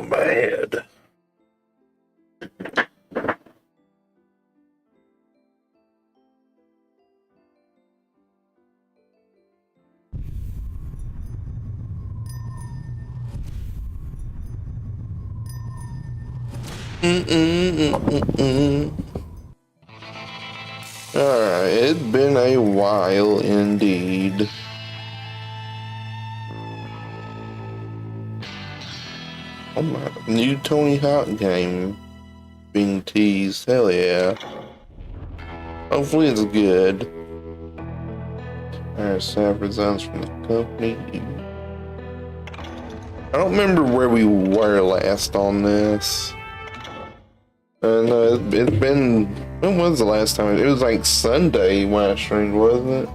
not bad. Alright, it's been a while indeed. Oh my, new Tony Hawk game being teased. Hell yeah. Hopefully it's good. Alright, staff resigns from the company. I don't remember where we were last on this. It's been, when was the last time? It was like Sunday when I streamed, wasn't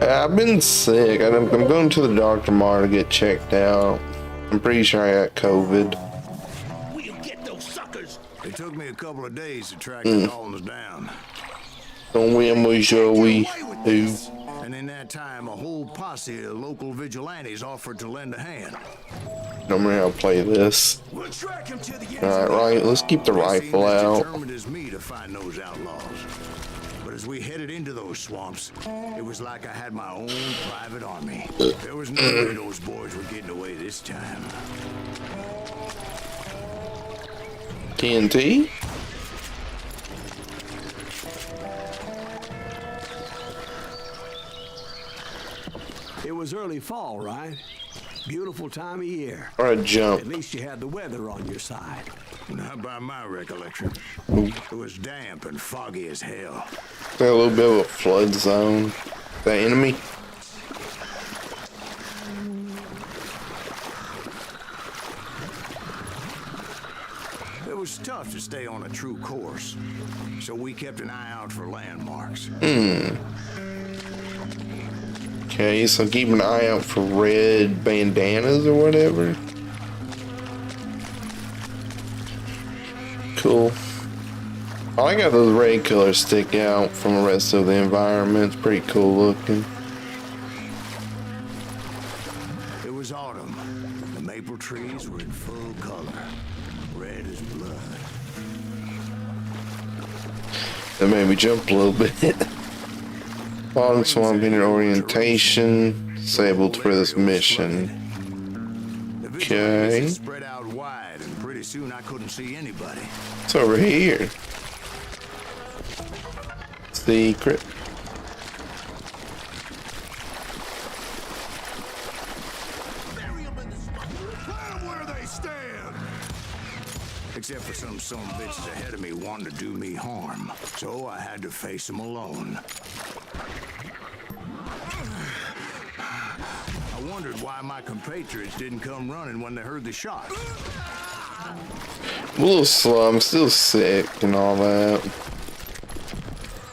it? I've been sick. I'm going to the doctor tomorrow to get checked out. I'm pretty sure I got COVID. We'll get those suckers. It took me a couple of days to track the Daltons down. Don't we shall we do? And in that time, a whole posse of local vigilantes offered to lend a hand. Don't remember how to play this. We'll track him to the end. Alright, right, let's keep the rifle out. Determined as me to find those outlaws. But as we headed into those swamps, it was like I had my own private army. There was no way those boys were getting away this time. TNT? It was early fall, right? Beautiful time of year. Or a jump. At least you had the weather on your side. Not by my recollection. It was damp and foggy as hell. Got a little bit of a flood zone. The enemy? It was tough to stay on a true course, so we kept an eye out for landmarks. Okay, so keep an eye out for red bandanas or whatever. Cool. I like how those red colors stick out from the rest of the environment. It's pretty cool looking. It was autumn. The maple trees were in full color, red as blood. That made me jump a little bit. Bottom swamp in orientation. Disabled for this mission. Okay. Spread out wide, and pretty soon I couldn't see anybody. It's over here. Secret. Where they stand. Except for some bitches ahead of me wanting to do me harm, so I had to face them alone. I wondered why my compatriots didn't come running when they heard the shot. I'm a little slow. I'm still sick and all that.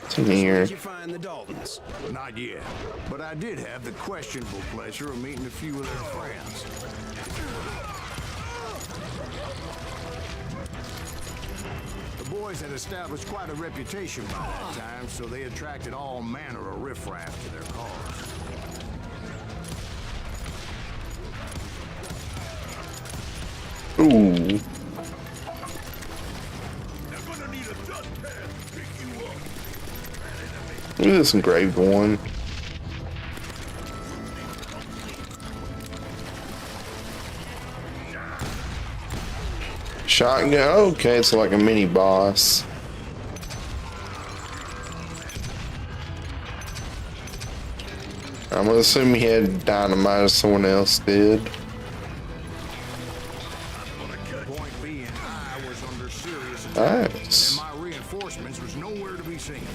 What's in here? Did you find the Daltons? Not yet, but I did have the questionable pleasure of meeting a few of their friends. The boys had established quite a reputation by that time, so they attracted all manner of riffraff to their cause. Ooh. Look at this engraved one. Shotgun. Okay, it's like a mini boss. I'm gonna assume he had dynamite or someone else did. Point being, I was under serious Nice. attack, and my reinforcements was nowhere to be seen.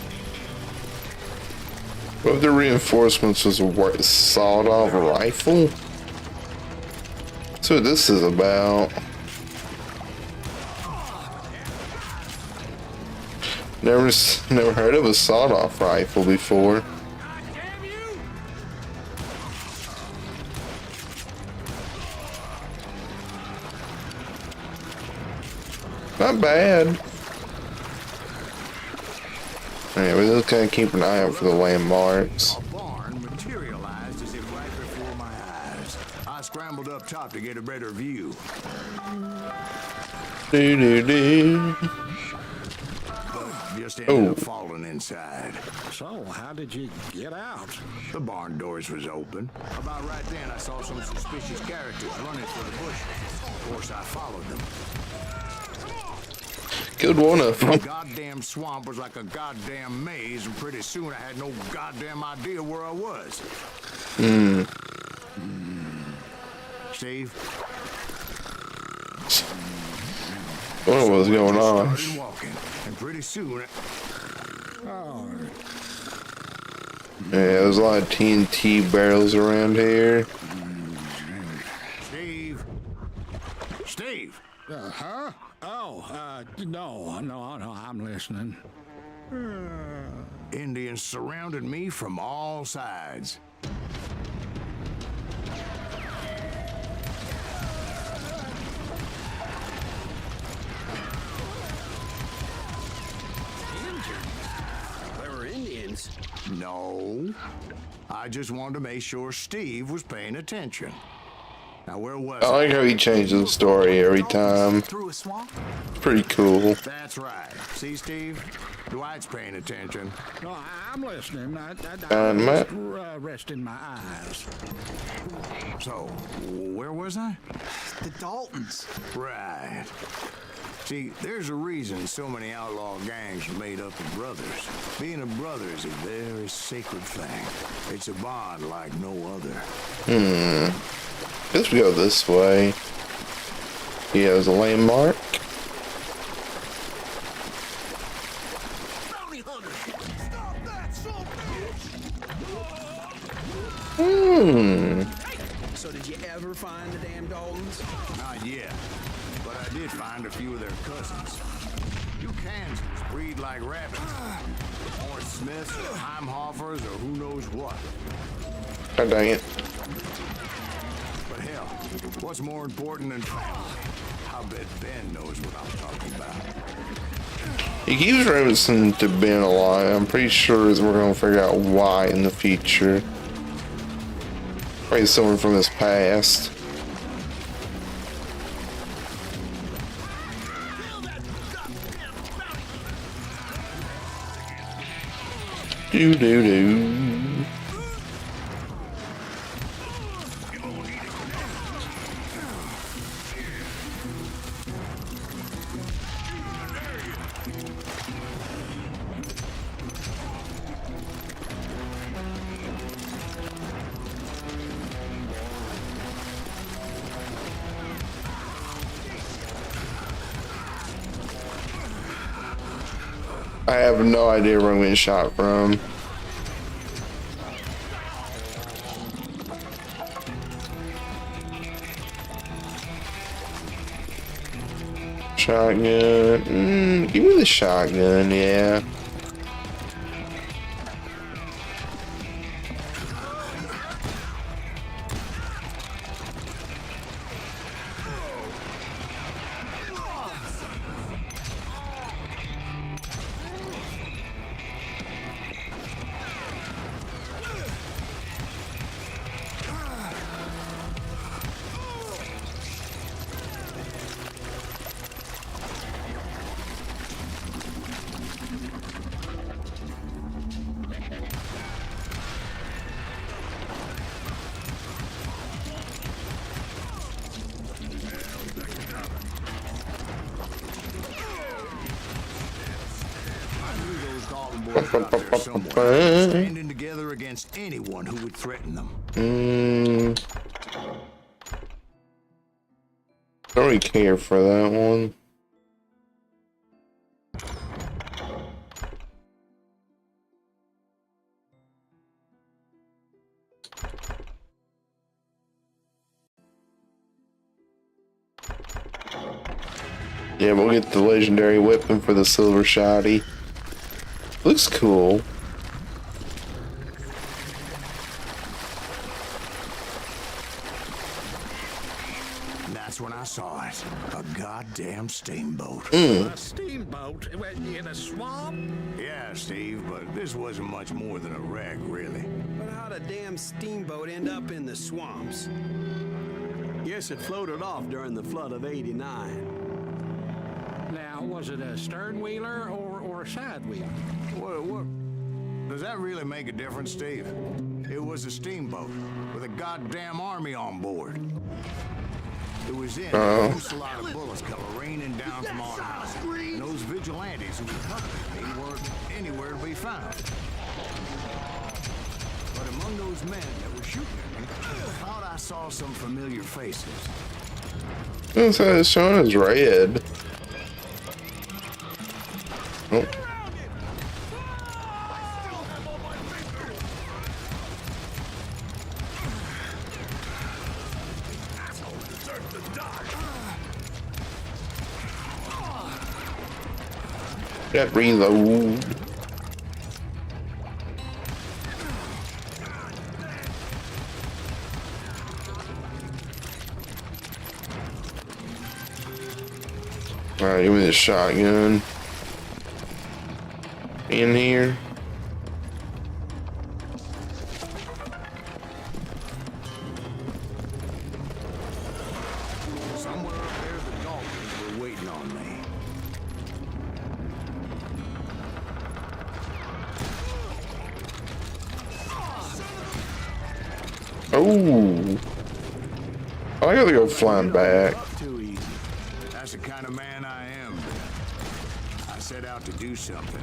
What if the reinforcements was a sawed-off rifle? That's what this is about. Never heard of a sawed-off rifle before. Not bad. Alright, we just gotta keep an eye out for the landmarks. A barn materialized as if right before my eyes. I I scrambled up top to get a better view. Do do do. But just ended up falling inside. So, how did you get out? The barn doors was open. About right then, I saw some suspicious characters running for the bushes. Of course, I followed them. Killed one of The them. goddamn swamp was like a goddamn maze, and pretty soon I had no goddamn idea where I was. Steve? What was going on? Started walking, and pretty soon, Yeah, there's a lot of TNT barrels around here. Steve? Steve? Huh? Oh, no, I'm listening. Indians surrounded me from all sides. There were Indians. No. I just wanted to make sure Steve was paying attention. Now, where was I I? like how he changes the story every time. Through a swamp? Pretty cool. That's right. See, Steve? Dwight's paying attention. No, I'm listening. I'm Matt? just resting my eyes. So, where was I? The Daltons. Right. See, there's a reason so many outlaw gangs are made up of brothers. Being a brother is a very sacred thing. It's a bond like no other. Guess we go this way. Yeah, there's a landmark. Bounty hunter! Stop that, son So did you ever find the damn Daltons? Not yet, but I did find a few of their cousins. You Kansans breed like rabbits. Or Smiths, or Heimhoffers, or who knows what. God dang it. But hell, what's more important than family? I bet Ben knows what I'm talking about. He keeps referencing to Ben a lot. I'm pretty sure we're going to figure out why in the future. Probably someone from his past. Do do do. I have no idea where I'm getting shot from. Shotgun. Give me the shotgun, yeah. Dalton boys are out there somewhere, standing together against anyone who would threaten them. Don't really care for that one. Yeah, we'll get the legendary weapon for the silver shoddy. Looks cool. And that's when I saw it. A goddamn steamboat. A steamboat in a swamp? Yeah, Steve, but this wasn't much more than a wreck, really. But how'd a damn steamboat end up in the swamps? Yes, it floated off during the flood of '89. Now, was it a stern wheeler or a side wheeler? What? Does that really make a difference, Steve? It was a steamboat with a goddamn army on board. It was in a fusillade of bullets come raining down from on high. And those vigilantes who accompanied me weren't anywhere to be found. But among those men that were shooting at me, I thought I saw some familiar faces. It's showing as red. Oh. Got reload. Alright, give me the shotgun. In here. Somewhere up there, the Daltons were waiting on me. Oh, I gotta go flying back. Up too easy. That's the kind of man I am. I set out to do something.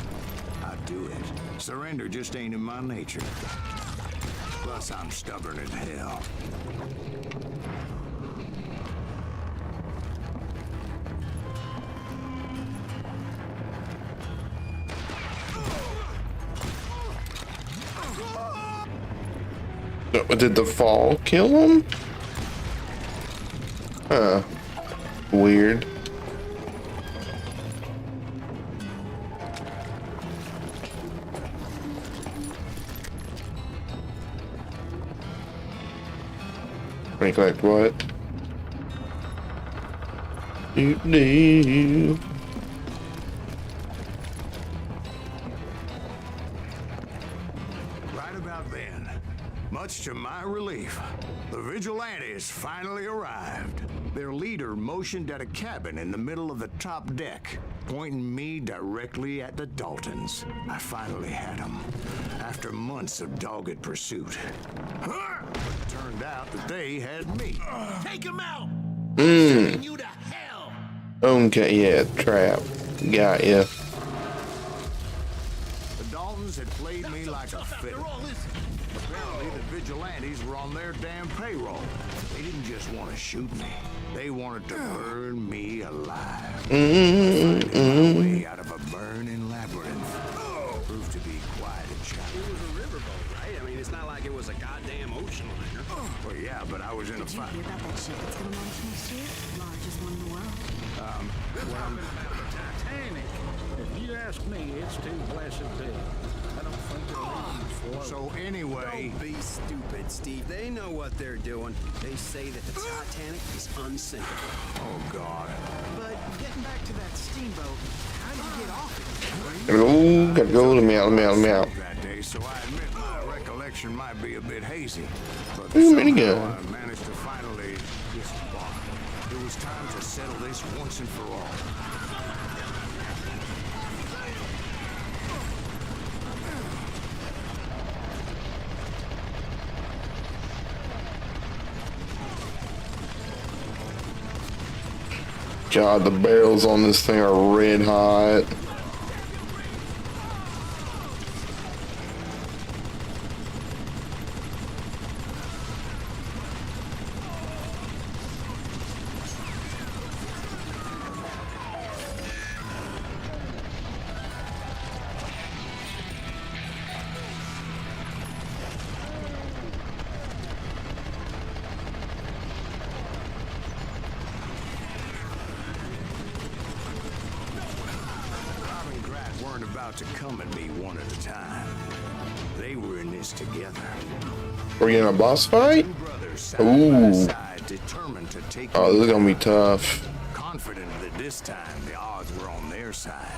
I do it. Surrender just ain't in my nature. Plus, I'm stubborn as hell. Did the fall kill him? Huh. Weird. Recollect what? You. Right about then, much to my relief, the vigilantes finally arrived. Their leader motioned at a cabin in the middle of the top deck, pointing me directly at the Daltons. I finally had them, after months of dogged pursuit. It turned out that they had me. Take him out! Sending you to hell! Okay, yeah, trap. Got ya. The Daltons had played me like a fiddle. After all this, Apparently, the vigilantes were on their damn payroll. They didn't just want to shoot me. They wanted to burn me alive. Finding my way out of a burning labyrinth proved to be quite a It challenge. was a riverboat, right? I mean, it's not like it was a goddamn ocean liner. Well, yeah, but I was in a Did you fight. hear about that ship that's gonna launch next year? Largest one in the world. Titanic. If you ask me, it's too blessed big. I don't think they're leaving for So anyway, Don't be stupid, Steve. They know what they're doing. They say that the Titanic is unsinkable. oh God. but getting back to that steamboat, how did you get off it? Gotta go. Let me out. That day, so I admit my recollection might be a bit hazy. But Ooh, somehow minigun. I managed to finally disembark. It was time to settle this once and for all. God, the barrels on this thing are red hot. Rob and Grat weren't about to come at me one at a time. They were in this together. We're getting a boss fight? Two brothers side Ooh. by side, determined to take Oh, me this is gonna be down. tough. Confident that this time the odds were on their side.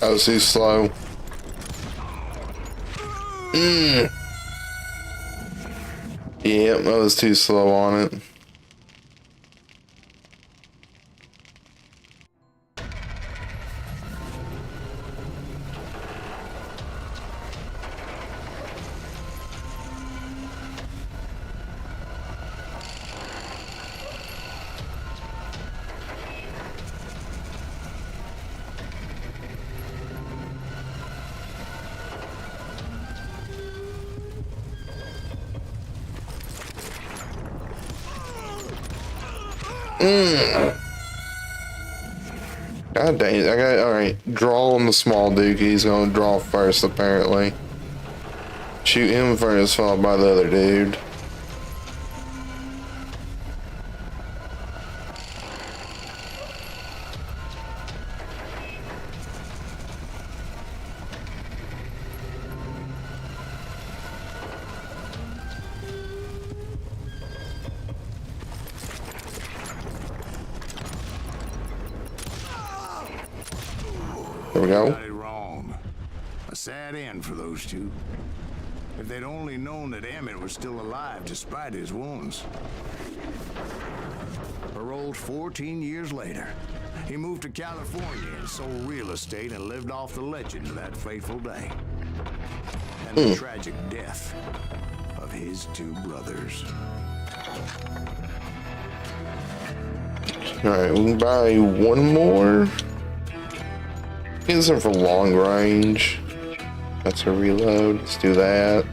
That was too slow. Yep, that was too slow on it. God dang it. I got, alright. Draw on the small dude. He's gonna draw first, apparently. Shoot him first, followed by the other dude. There we go. Got it wrong. A sad end for those two. If they'd only known that Emmett was still alive despite his wounds. Paroled 14 years later, he moved to California and sold real estate and lived off the legend of that fateful day. And the tragic death of his two brothers. Alright, we can buy one more. Get this one for long range. That's a reload. Let's do that.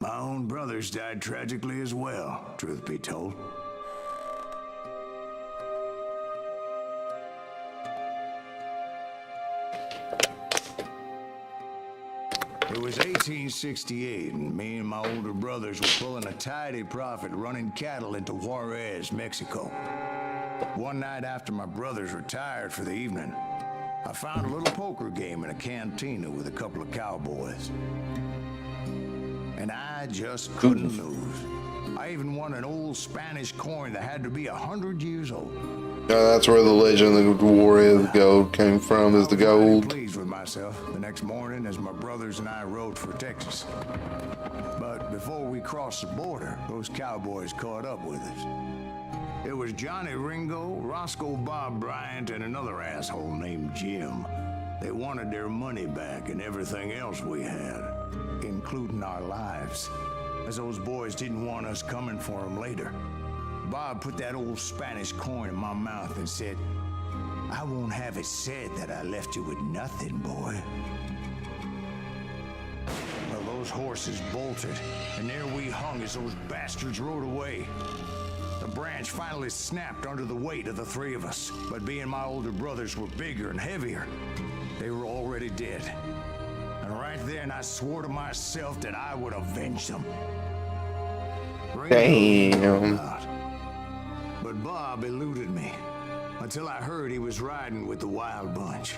My own brothers died tragically as well, truth be told. It was 1868, and me and my older brothers were pulling a tidy profit running cattle into Juarez, Mexico. One night after my brothers retired for the evening, I found a little poker game in a cantina with a couple of cowboys. And I just couldn't lose. I even won an old Spanish coin that had to be 100 years old. Yeah, that's where the legend of the Juarez gold came from, is the I was very gold. pleased with myself the next morning as my brothers and I rode for Texas. But before we crossed the border, those cowboys caught up with us. It was Johnny Ringo, Roscoe Bob Bryant, and another asshole named Jim. They wanted their money back and everything else we had, including our lives, as those boys didn't want us coming for them later. Bob put that old Spanish coin in my mouth and said, "I won't have it said that I left you with nothing, boy." Well, those horses bolted, and there we hung as those bastards rode away. The branch finally snapped under the weight of the three of us, but being my older brothers were bigger and heavier, they were already dead. And right then I swore to myself that I would avenge them. Damn. But Bob eluded me until I heard he was riding with the Wild Bunch.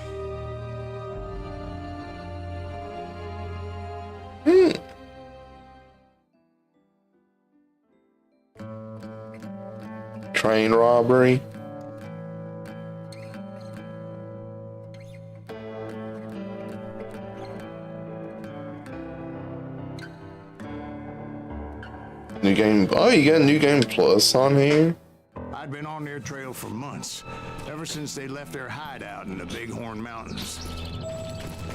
Train robbery. New game. Oh, you got New Game Plus on here. I'd been on their trail for months, ever since they left their hideout in the Bighorn Mountains.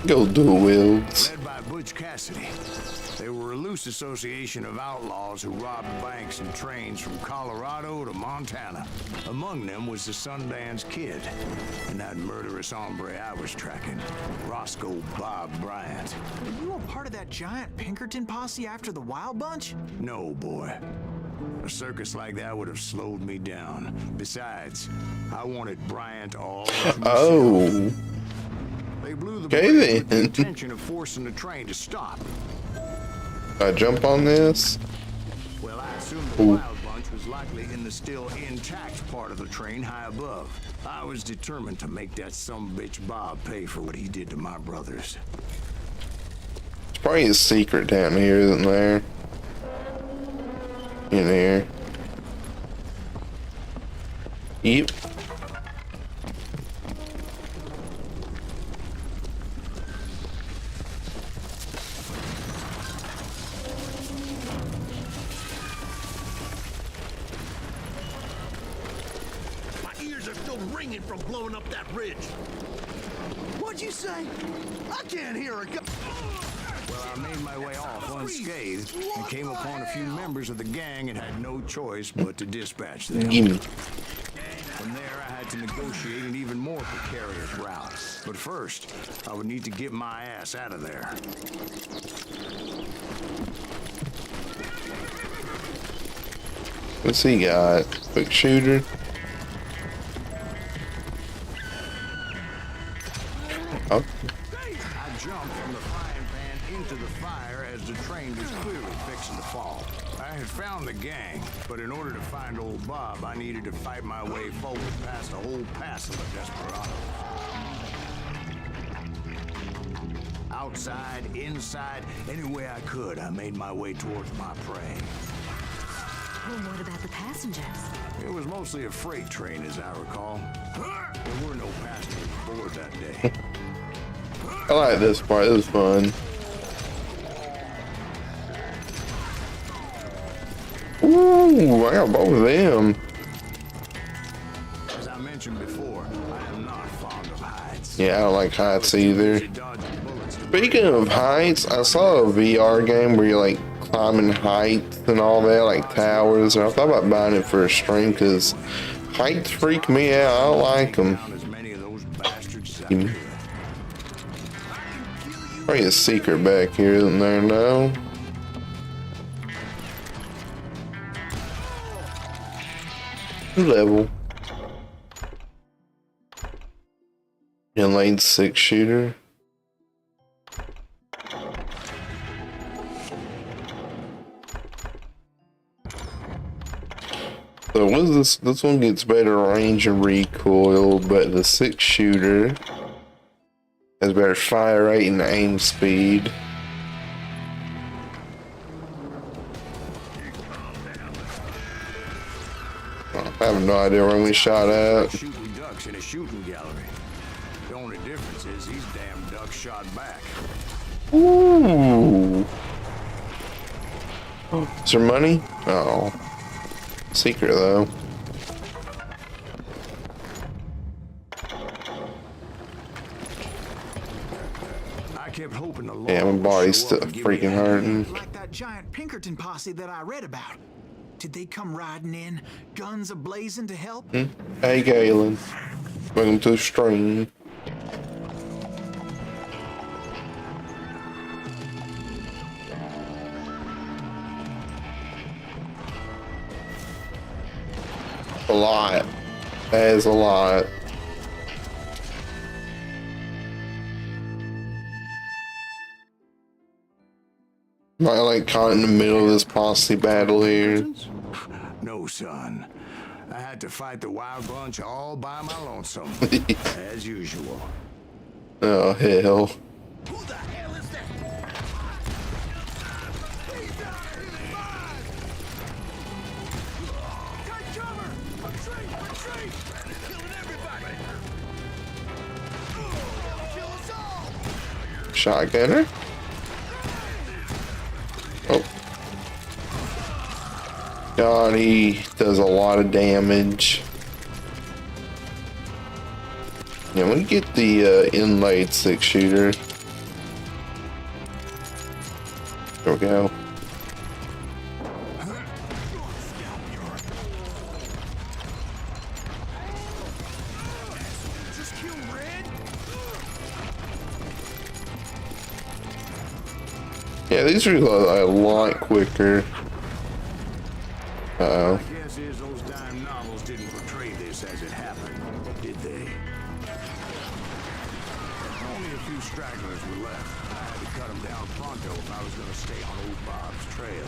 Go dual wields. Led by Butch Cassidy, they were a loose association of outlaws who robbed banks and trains from Colorado to Montana. Among them was the Sundance Kid and that murderous hombre I was tracking, Roscoe Bob Bryant. Were you a part of that giant Pinkerton posse after the Wild Bunch? No, boy. A circus like that would have slowed me down. Besides, I wanted Bryant all to myself. Oh. They blew the Okay, brakes with the then. intention of forcing the train to stop. I jump on this. Well, I assumed the Wild Bunch was likely in the still intact part of the train high above. I was determined to make that sumbitch Bob pay for what he did to my brothers. There's probably a secret down here, isn't there? In here. Yep. My ears are still ringing from blowing up that ridge. What'd you say? I can't hear a gun. Well, I made my way off unscathed and came upon a few members of the gang and had no choice but to dispatch them. Gimme. From there, I had to negotiate an even more precarious route. But first, I would need to get my ass out of there. What's he got? Quick shooter. Oh, I jumped from the frying pan into the fire as the train was clearly fixing to fall. I had found the gang, but in order to find old Bob, I needed to fight my way forward past a whole passel of desperados. Outside, inside, any way I could, I made my way towards my prey. Well, what about the passengers? It was mostly a freight train, as I recall. There were no passengers aboard that day. I like this part. It was fun. Ooh, I got both of them. As I mentioned before, I am not fond of heights. Yeah, I don't like heights either. Dodging bullets to Speaking of heights, I saw a VR game where you're like climbing heights and all that, like towers. And I thought about buying it for a stream because heights freak me out. I don't like them. down as many of those bastards as I Mm. could. Probably a secret back here, isn't there? No. Level. Inlaid 6-shooter. So what is this? This one gets better range and recoil, but the 6-shooter has better fire rate and aim speed. I have no idea where we shot at. Shooting ducks in a shooting gallery. The only difference is these damn ducks shot back. Ooh. Is there money? Oh. Secret though. I kept hoping the Yeah, my Lord would body's show still up and give me freaking a hand. hurting. Like that giant Pinkerton posse that I read about. Did they come riding in, guns a-blazing to help? Hey Galen. Welcome to the stream. A lot. That is a lot. Am I like caught in the middle of this posse battle here? No, son. I had to fight the wild bunch all by my lonesome, as usual. Oh hell. Who the hell is that? Take cover! Retreat! Retreat! Killing everybody. Kill us all. Shotgunner? Oh. God, he does a lot of damage. Yeah, we get the inlaid 6-shooter. There we go. Just kill Red? Yeah, these are a lot quicker. Uh-oh. Guess is those dime novels didn't portray this as it happened, did they? Only a few stragglers were left. I had to cut them down pronto if I was going to stay on old Bob's trail.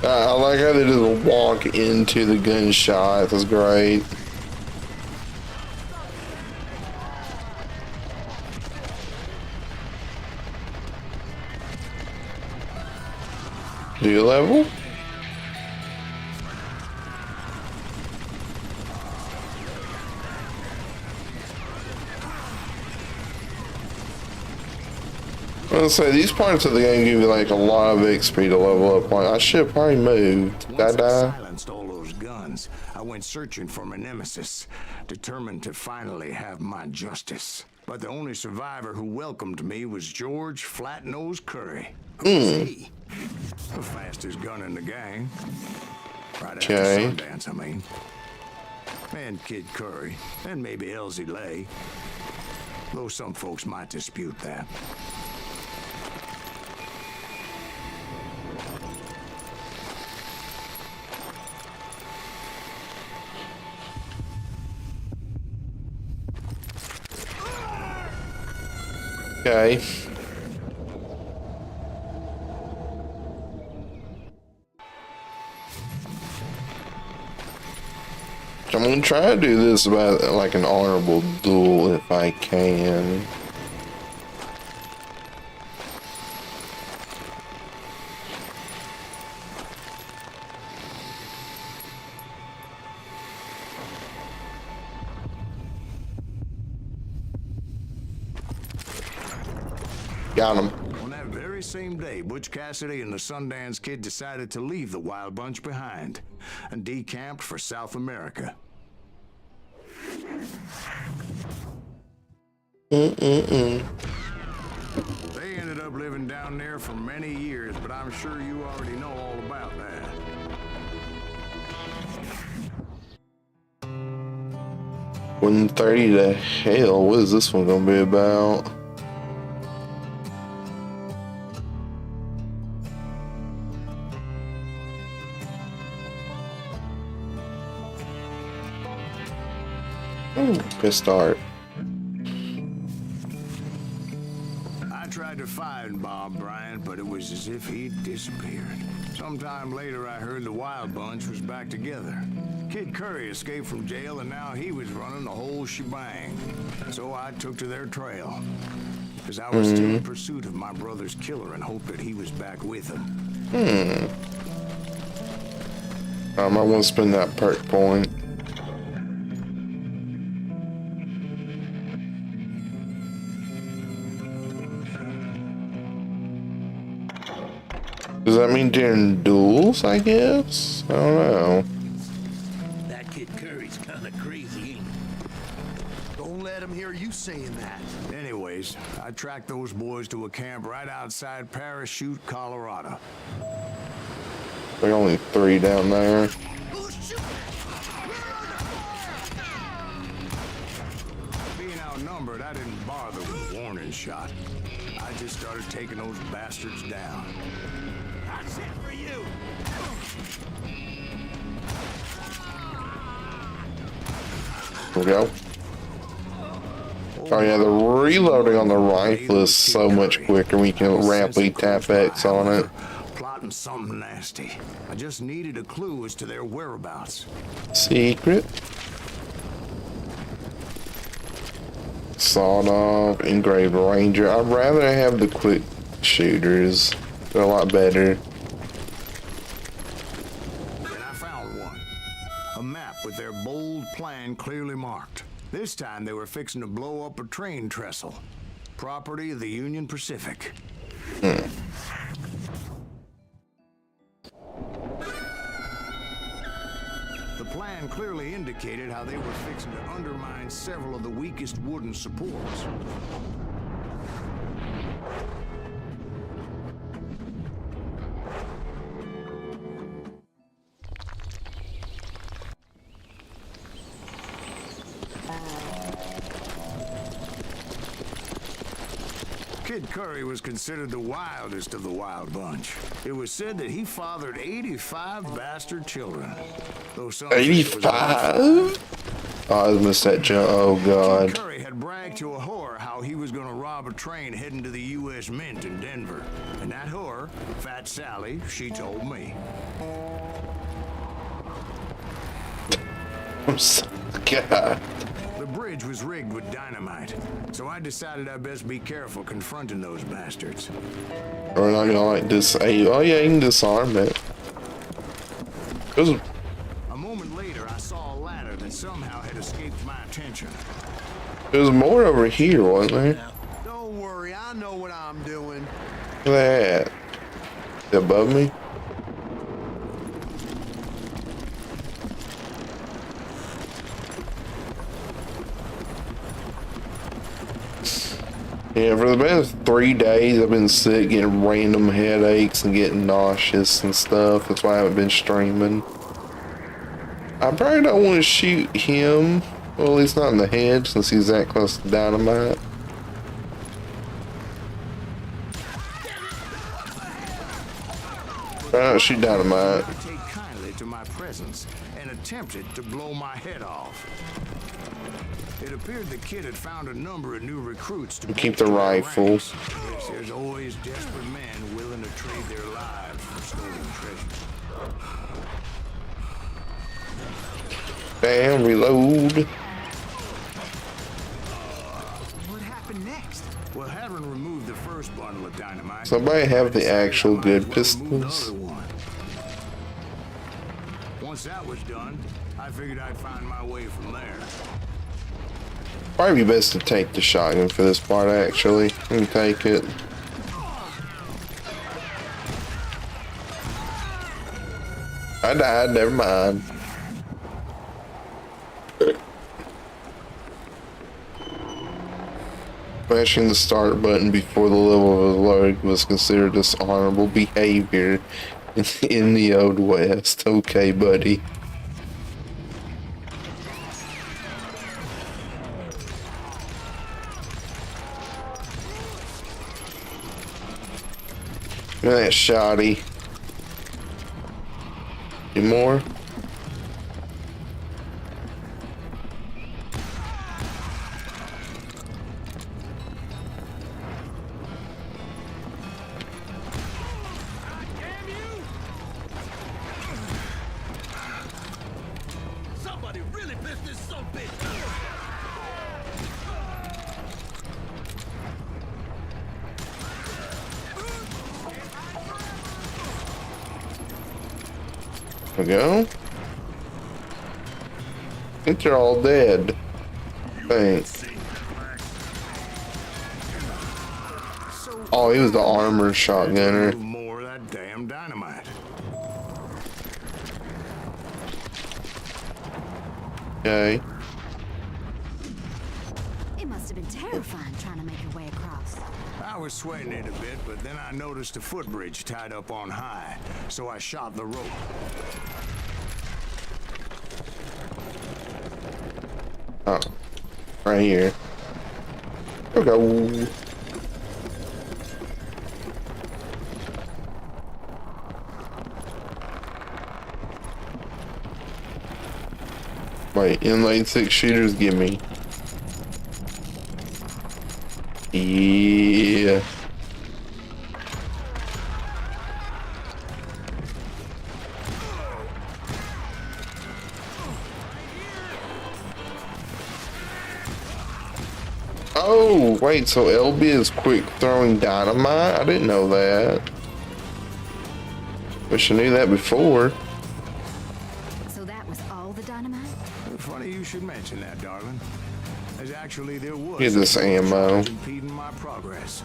I like how they just walk into the gunshot. That's great. Do you level? I was gonna say, these parts of the game give you like a lot of XP to level up. Like, I should have probably moved. Did I Once I die? silenced all those guns, I went searching for my nemesis, determined to finally have my justice. But the only survivor who welcomed me was George Flat-Nose Curry. Who's he? The fastest gun in the gang. Right after Okay. Sundance, I mean. And Kid Curry, and maybe Elsie Lay. Though some folks might dispute that. Okay. I'm gonna try to do this about like an honorable duel if I can. Got him. On that very same day, Butch Cassidy and the Sundance Kid decided to leave the Wild Bunch behind and decamped for South America. They ended up living down there for many years, but I'm sure you already know all about that. $130 to hell. What is this one gonna be about? Good start. I tried to find Bob Bryant, but it was as if he'd disappeared. Sometime later, I heard the Wild Bunch was back together. Kid Curry escaped from jail, and now he was running the whole shebang. So I took to their trail, because I was still in pursuit of my brother's killer and hoped that he was back with him. I might want to spend that perk point. Does that mean during duels, I guess? I don't know. That Kid Curry's kind of crazy, ain't he? Don't let him hear you saying that. Anyways, I tracked those boys to a camp right outside Parachute, Colorado. There are only 3 down there. Being outnumbered, I didn't bother with a warning shot. I just started taking those bastards down. That's it for you. Here we go. Oh yeah, the reloading on the rifle is so much quicker when you can rapidly tap X on it. Plotting something nasty. I just needed a clue as to their whereabouts. Secret. Sawed off, engraved ranger. I'd rather have the quick shooters. They're a lot better. And I found one. A map with their bold plan clearly marked. This time they were fixing to blow up a train trestle. Property of the Union Pacific. The plan clearly indicated how they were fixing to undermine several of the weakest wooden supports. Kid Curry was considered the wildest of the Wild Bunch. It was said that he fathered 85 bastard children. Though some said it was 85? Oh, I missed that jump. Oh Kid god. Curry had bragged to a whore how he was going to rob a train heading to the U.S. Mint in Denver. And that whore, Fat Sally, she told me. I'm so god. The bridge was rigged with dynamite, so I decided I'd best be careful confronting those bastards. We're not gonna like disable. Oh yeah, you can disarm it. A moment later, I saw a ladder that somehow had escaped my attention. There's more over here, wasn't there? Don't worry, I know what I'm doing. Look at that. Is it above me? Yeah, for the past 3 days I've been sick, getting random headaches and getting nauseous and stuff. That's why I haven't been streaming. I probably don't want to shoot him. Well, at least not in the head since he's that close to dynamite. Try not to shoot dynamite. They take kindly to my presence and attempted to blow my head off. It appeared the kid had found a number of new recruits to Keep the rifle. ranks. Yes, there's always desperate men willing to trade their lives for stolen treasure. Damn, reload. What happened next? Well, having removed the first bundle of dynamite, Somebody have the actual good might as well remove pistols? another one. Once that was done, I figured I'd find my way from there. Probably be best to take the shotgun for this part, actually. Let me take it. I died, never mind. Mashing the start button before the level was loaded was considered dishonorable behavior in the Old West. Okay, buddy. Look at that shoddy. Any more? Somebody really pissed this son of a bitch. There we go. I think they're all dead. Thanks. Oh, he was the armored shotgunner. More of that damn dynamite. Okay. It must have been terrifying trying to make your way across. I was sweating it a bit, but then I noticed a footbridge tied up on high, so I shot the rope. Oh, right here. There we go. Wait, inlaid 6 shooters, give me. Yeah. Oh, wait, so LB is quick throwing dynamite? I didn't know that. Wish I knew that before. So that was all the dynamite? Funny you should mention that, darling. As actually there was Get this ammo. impeding my progress.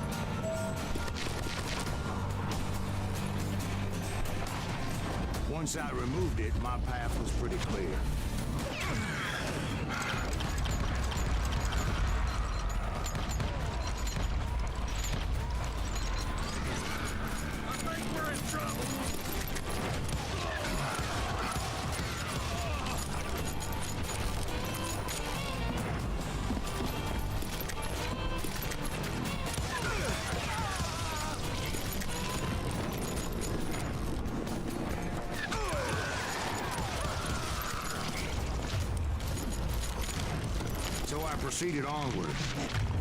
Once I removed it, my path was pretty clear. So I proceeded onward.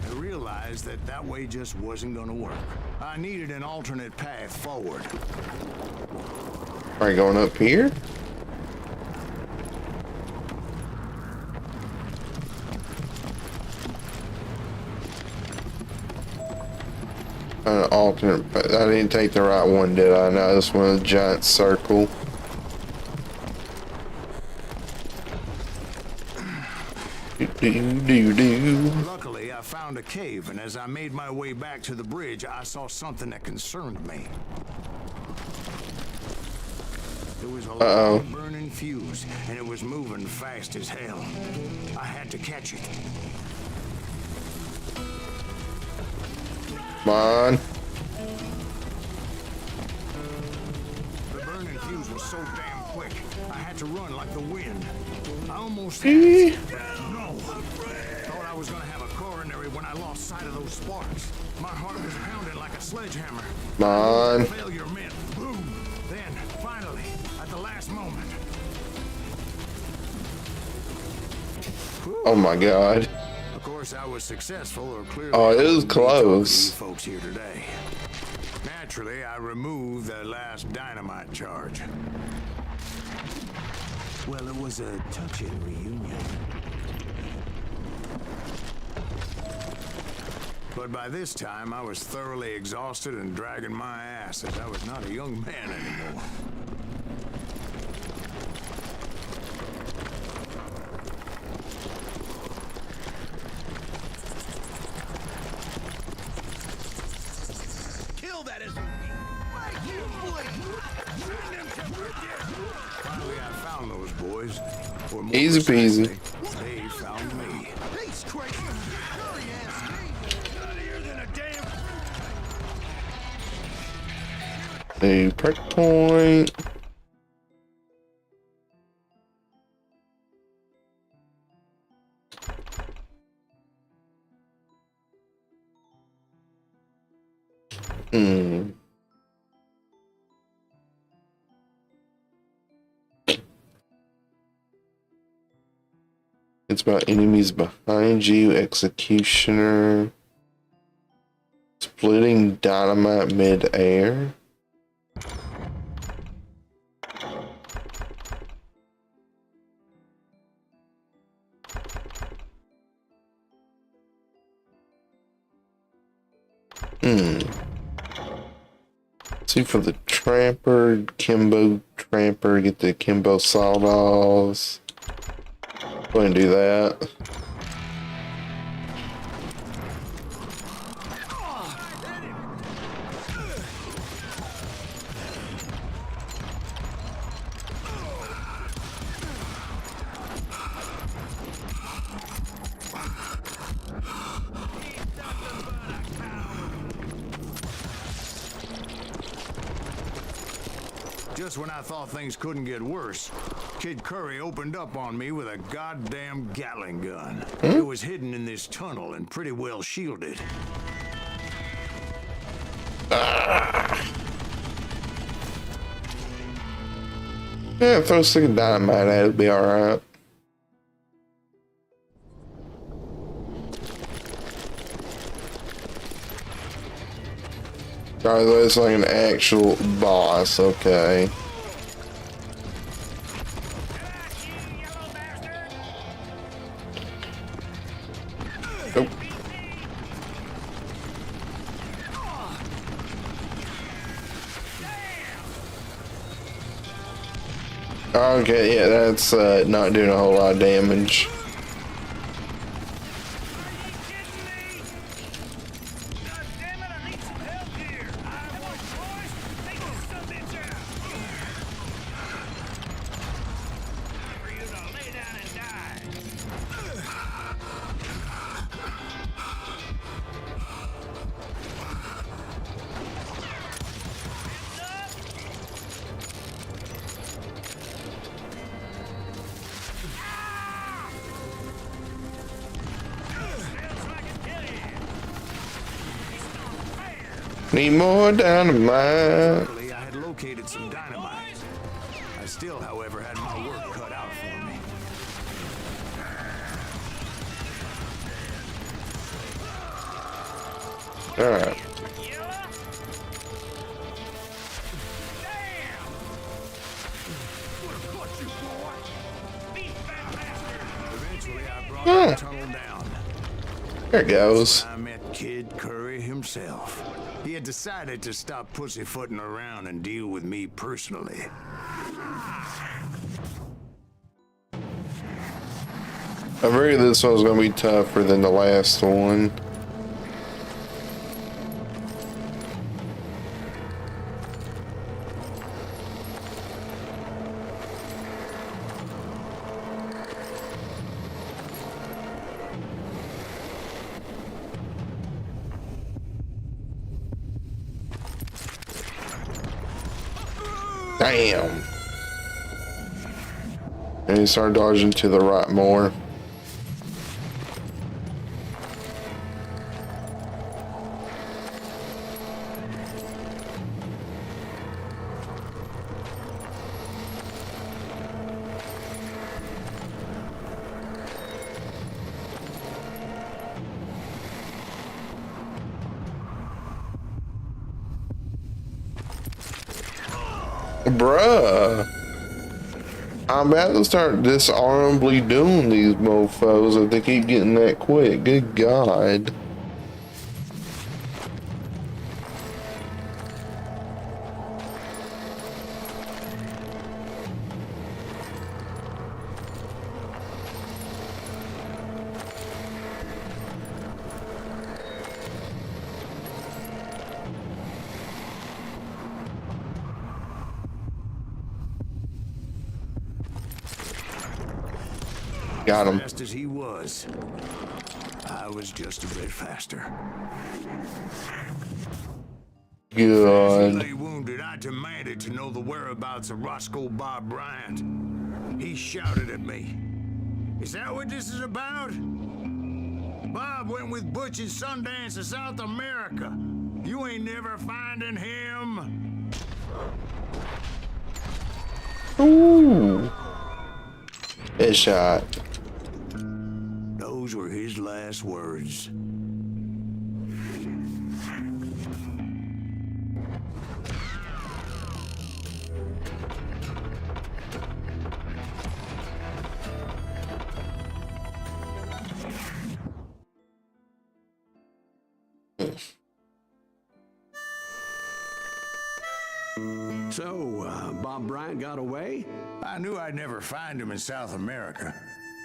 I realized that that way just wasn't gonna work. I needed an alternate path forward. Are you going up here? talking about. I didn't take the right one, did I? No, this one is a giant circle. Luckily, I found a cave, and as I made my way back to the bridge, I saw something that concerned me. It was a long burning fuse, and it was moving fast as hell. I had to catch it. Come on. The burning fuse was so damn quick, I had to run like the wind. I almost had it. No. Thought I was gonna have a coronary when I lost sight of those sparks. My heart was pounding like a sledgehammer. Come on. Failure meant boom. Then, finally, at the last moment. Oh my god. Of course, I was successful, or clearly. Oh, it was I wouldn't be talking to close. you folks here today. Naturally, I removed the last dynamite charge. Well, it was a touching reunion. But by this time, I was thoroughly exhausted and dragging my ass, as I was not a young man anymore. Kill that SUV. Finally, I found those boys. Or more Easy peasy. precisely, they found me. He's crazy. Hurry, ass me. Nuttier than a damn. New perk point. It's about enemies behind you, executioner, splitting dynamite mid-air. See for the Tramper, Kimbo Tramper, get the Kimbo Sawdalls. Go ahead and do that. Just when I thought things couldn't get worse, Kid Curry opened up on me with a goddamn Gatling gun. It was hidden in this tunnel and pretty well shielded. Yeah, throw a stick of dynamite at it, it'll be alright. Alright, that's like an actual boss, okay. Nope. Okay, yeah, that's not doing a whole lot of damage. Need more dynamite. Luckily, I had located some dynamite. I still, however, had my work cut out for me. Alright. Eventually, I brought the tunnel down. There it goes. I met Kid Curry himself. himself. He had decided to stop pussyfooting around and deal with me personally. I figured this one was gonna be tougher than the last one. Damn. And he started dodging to the right more. Bruh. I'm about to start dishonorably doing these mofos if they keep getting that quick. Good God. Got him. Fast as he was, I was just a bit faster. As he Good. lay wounded, I demanded to know the whereabouts of Roscoe Bob Bryant. He shouted at me. Is that what this is about? Bob went with Butch and Sundance to South America. You ain't never finding him. Ooh. Headshot. Those were his last words. So, Bob Bryant got away? I knew I'd never find him in South America.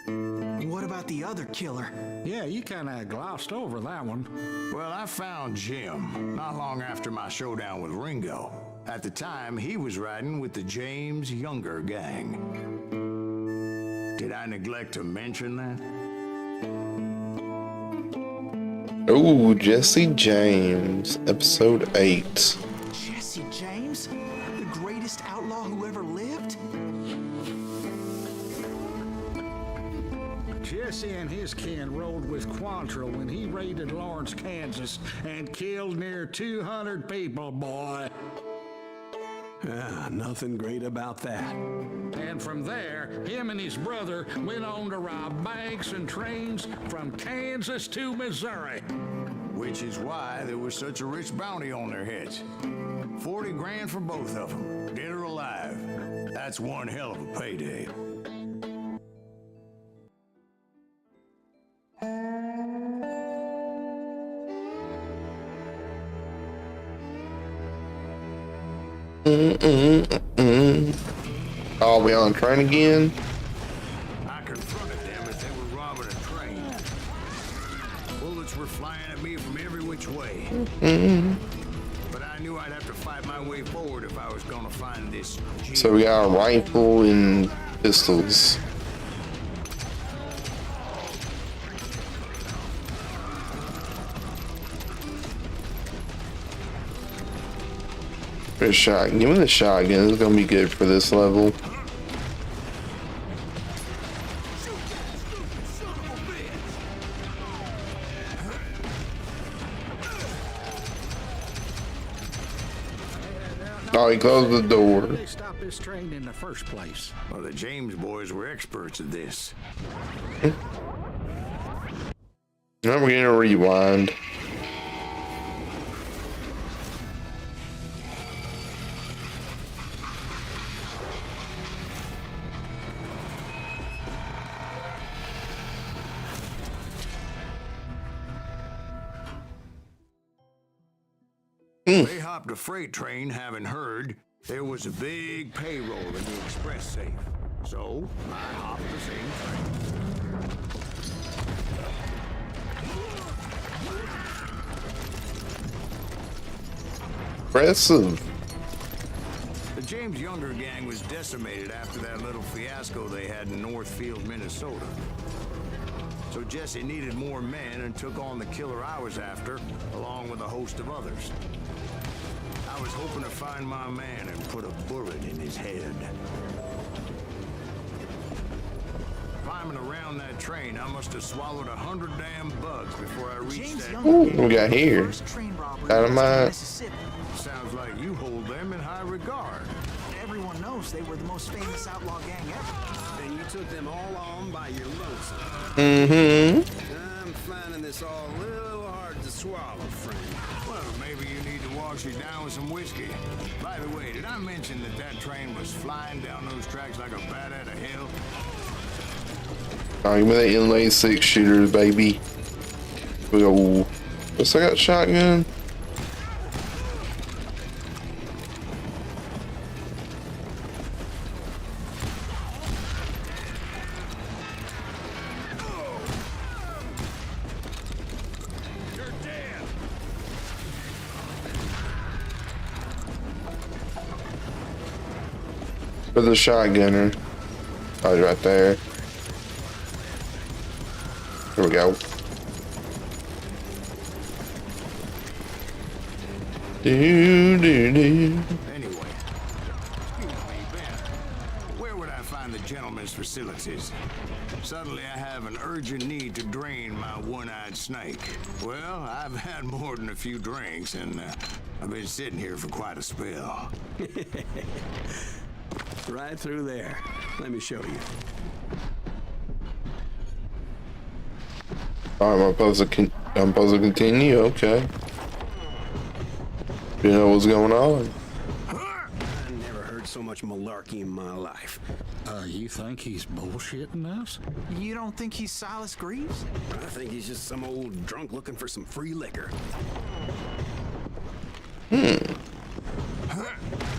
What about the other killer? Yeah, you kind of glossed over that one. Well, I found Jim not long after my showdown with Ringo. At the time, he was riding with the James Younger gang. Did I neglect to mention that? Ooh, Jesse James, episode 8. Jesse James? The greatest outlaw who ever lived? Jesse and his kin rode with Quantrill when he raided Lawrence, Kansas, and killed near 200 people, boy. Nothing great about that. And from there, him and his brother went on to rob banks and trains from Kansas to Missouri. Which is why there was such a rich bounty on their heads. 40 grand for both of them, dead or alive. That's one hell of a payday. Oh, we on train again? I confronted them as they were robbing a train. Bullets were flying at me from every which way. But I knew I'd have to fight my way forward if I was gonna find this. So we got a rifle and pistols. For a shotgun. Give me the shotgun. It's gonna be good for this level. Oh, he closed the door. They stopped this train in the first place. Well, the James boys were experts at this. Now we're gonna rewind. They hopped a freight train, having heard there was a big payroll in the express safe. So I hopped the same train. Impressive. The James Younger gang was decimated after that little fiasco they had in Northfield, Minnesota. So Jesse needed more men and took on the killer I was after, along with a host of others. I was hoping to find my man and put a bullet in his head. Climbing around that train, I must have swallowed 100 damn bugs before I reached James that. Younger Ooh, gang we got was the here. first train robbery Dynamite. in Mississippi. Sounds like you hold them in high regard. Everyone knows they were the most famous outlaw gang ever. And you took them all on by your lonesome. Mm-hmm. I'm finding this all a little hard to swallow, friend. Well, maybe you need to wash it down with some whiskey. By the way, did I mention that that train was flying down those tracks like a bat out of hell? Alright, give me that inlay 6-shooter, baby. We go. What's I got? Shotgun? For the shotgunner. Oh, he's right there. Here we go. Do do do. Anyway, excuse me, Ben. Where would I find the gentleman's facilities? Suddenly I have an urgent need to drain my one-eyed snake. Well, I've had more than a few drinks, and I've been sitting here for quite a spell. Right through there. Let me show you. Alright, I'm supposed to continue? Okay. You know what's going on? I never heard so much malarkey in my life. You think he's bullshitting us? You don't think he's Silas Greaves? I think he's just some old drunk looking for some free liquor. I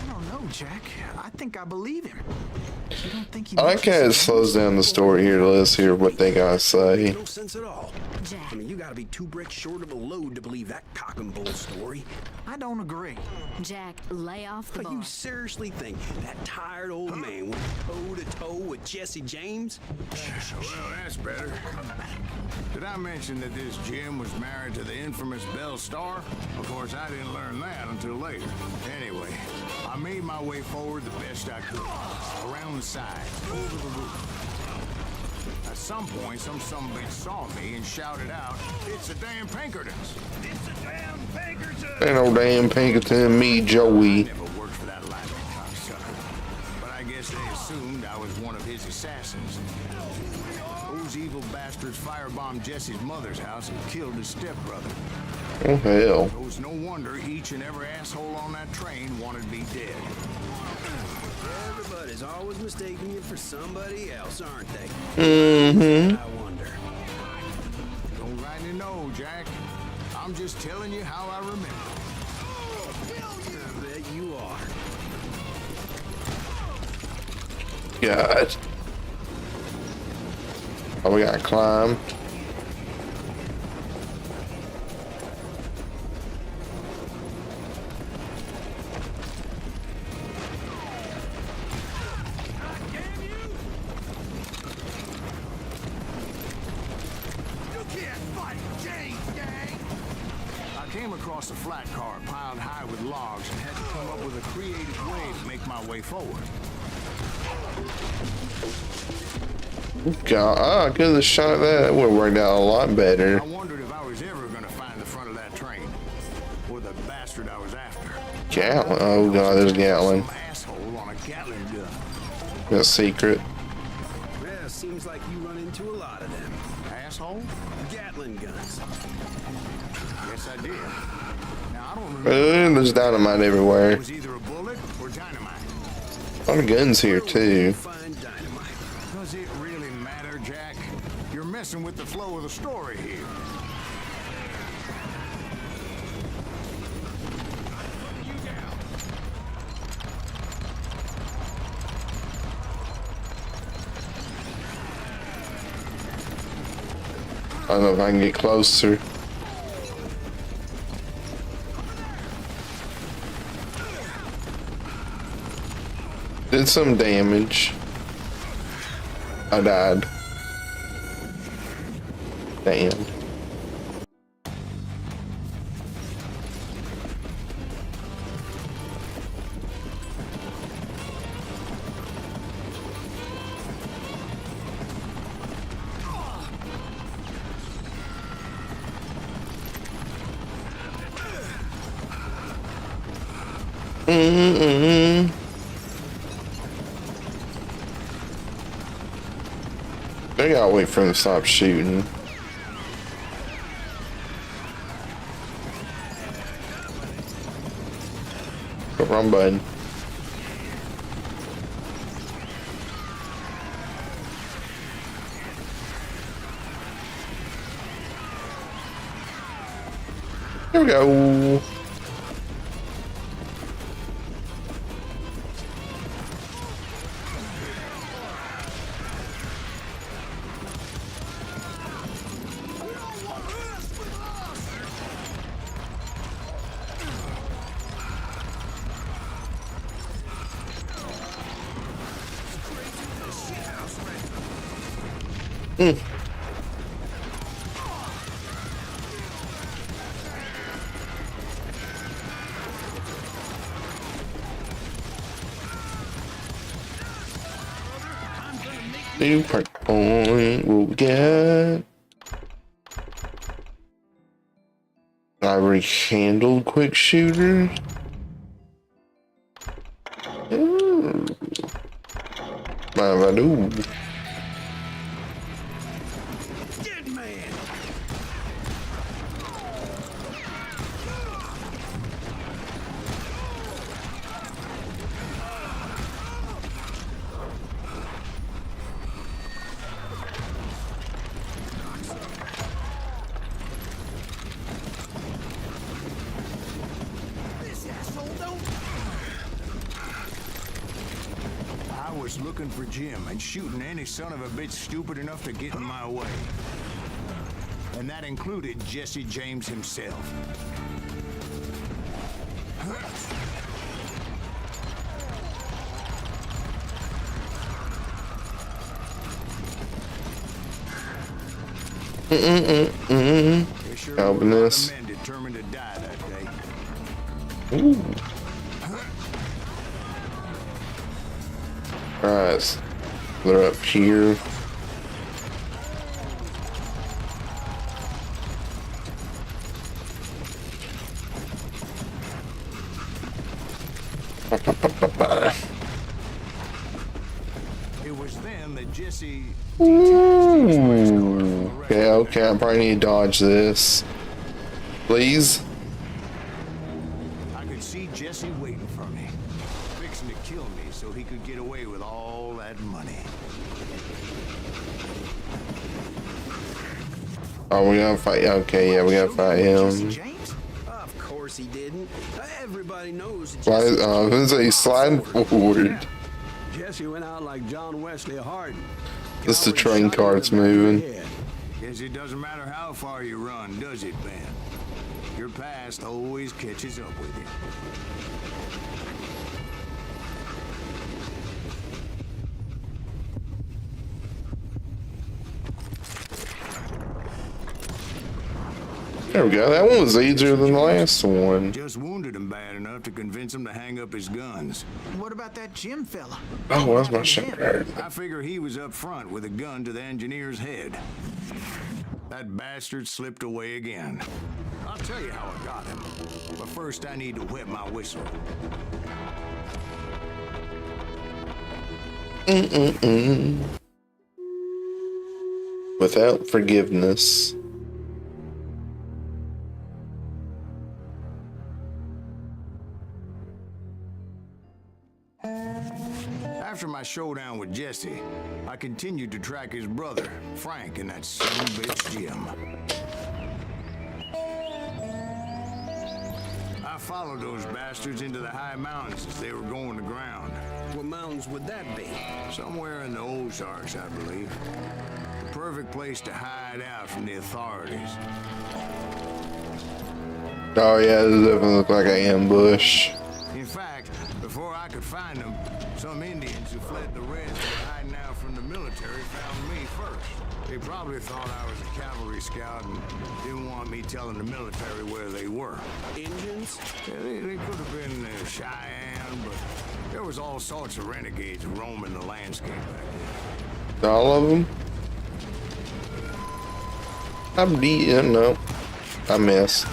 don't know, Jack. I think I believe him. You don't think he I like how it slows down the story here to let's hear what they gotta say. No sense at all. Jack. I mean, you gotta be 2 bricks short of a load to believe that cock and bull story. I don't agree. Jack, lay off the But you boss. seriously think that tired old man went toe to toe with Jesse James? Well, that's better. Did I mention that this Jim was married to the infamous Belle Starr? Of course, I didn't learn that until later. Anyway, I made my way forward the best I could. Around the side, over the roof. At some point, some bitch saw me and shouted out, "It's the damn Pinkertons!" It's the damn Pinkertons! Ain't no damn Pinkerton, me, Joey. Never worked for that lying cocksucker. But I guess they assumed I was one of his assassins. Those evil bastards firebombed Jesse's mother's house and killed his stepbrother. Oh, hell. So it's no wonder each and every asshole on that train wanted me dead. Everybody's always mistaking you for somebody else, aren't they? Mm-hmm. I wonder. Don't rightly know, Jack. I'm just telling you how I remember. I bet you are. God. Oh, we gotta climb. I came across a flat car piled high with logs and had to come up with a creative way to make my way forward. God, I could have shot that. That would have worked out a lot better. I wondered if I was ever going to find the front of that train. Or the bastard I was after. Gatlin. Oh, God, there's Gatlin. Some asshole on a Gatling gun. That's secret. Yeah, seems like you run into a lot of them. Asshole? Gatling guns. Yes, I did. Now, I don't remember. There's dynamite It everywhere. was either a bullet or dynamite. A lot of guns here, too. Find dynamite. Does it really matter, Jack? You're messing with the flow of the story here. I don't know if I can get closer. Did some damage. I died. Damn. I gotta wait for him to stop shooting. Go wrong button. Here we go. New perk point will get. I rehandled quick shooter. Ooh. Mind if I do? Dead man. This asshole don't. I was looking for Jim and shooting any son of a bitch stupid enough to get in my way. And that included Jesse James himself. There sure were a lot of Albinus. men determined to die that day. Ooh. Alright. They're up here. It was then that Jesse Ooh. Okay, okay, I probably need to dodge this. Please? I could see Jesse waiting for me, fixing to kill me so he could get away with all that money. Oh, we gotta fight. Okay, yeah, we gotta fight Jesse him. James? Of course he didn't. Everybody knows. Why? Jesse Who's he sliding forward? Jesse went out like John Wesley Hardin. This the Coward train shot him in cart's the back of the moving. head. Guess it doesn't matter how far you run, does it, Ben? Your past always catches up with you. There we go. That one was easier than the last one. Just wounded him bad enough to convince him to hang up his guns. What about that Jim fella? Oh, that's my What happened to him? shot. I figure he was up front with a gun to the engineer's head. That bastard slipped away again. I'll tell you how I got him. But first I need to wet my whistle. Without forgiveness. After my showdown with Jesse, I continued to track his brother, Frank, and that son of a bitch, Jim. I followed those bastards into the high mountains as they were going to ground. What mountains would that be? Somewhere in the Ozarks, I believe. The perfect place to hide out from the authorities. Oh yeah, this definitely look like an ambush. In fact, before I could find them, some Indians who fled the Reds and were hiding out from the military found me first. They probably thought I was a cavalry scout and didn't want me telling the military where they were. Indians? Yeah, they could have been Cheyenne, but there was all sorts of renegades roaming the landscape back then. All of them? I'm no. I miss.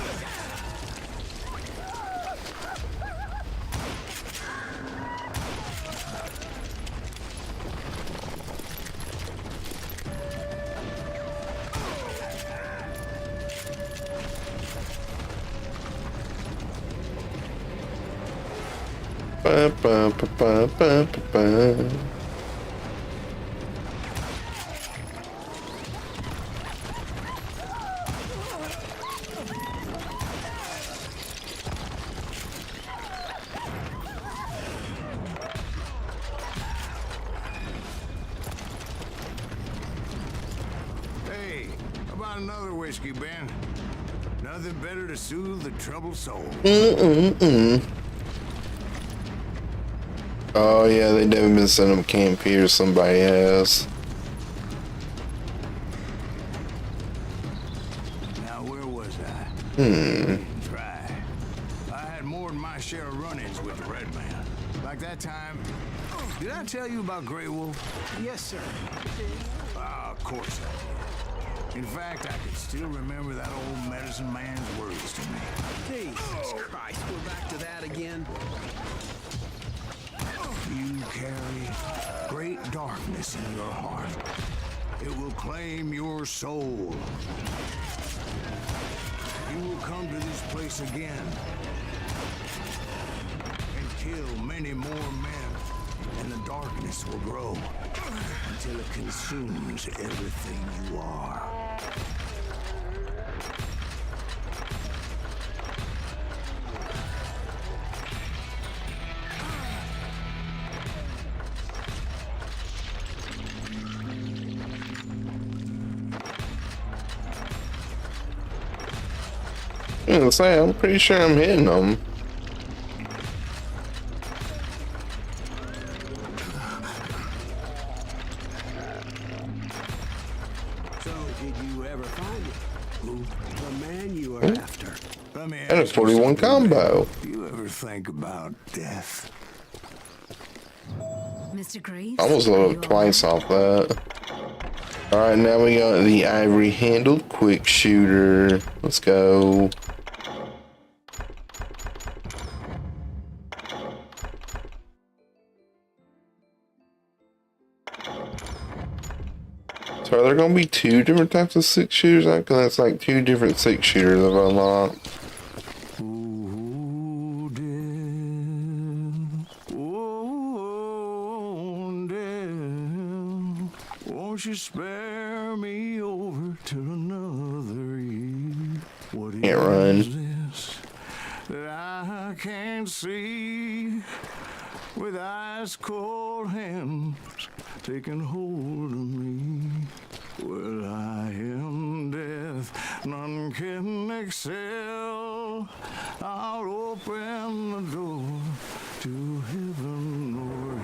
Ba, ba, ba, ba, ba, ba. Hey, how about another whiskey, Ben? Nothing better to soothe the troubled soul. Oh yeah, they never been sending them camp here. Somebody has. Now, where was I? Try. I had more than my share of run-ins with the Red Man. Like that time. Did I tell you about Grey Wolf? Yes, sir. Ah, of course I did. In fact, I can still remember that old medicine man's words to me. Jesus Christ, we're back to that again. You carry great darkness in your heart. It will claim your soul. You will come to this place again and kill many more men, and the darkness will grow until it consumes everything you are. I'm pretty sure I'm hitting them. So, did you ever find it? Who? The man you were after. Let me And a ask you 41 something, combo. man. Do you ever think about death? Mr. Graves? Almost leveled up twice off that. Alright, now we got the ivory handled quick shooter. Let's go. So are there gonna be two different types of 6-shooters? Because that's like two different 6-shooters I've unlocked. Oh, death. Oh, death. Won't you spare me over to another year? What Can't run. is this that I can't see with ice cold hands taking hold of me? Well, I am death, none can excel. I'll open the door to heaven or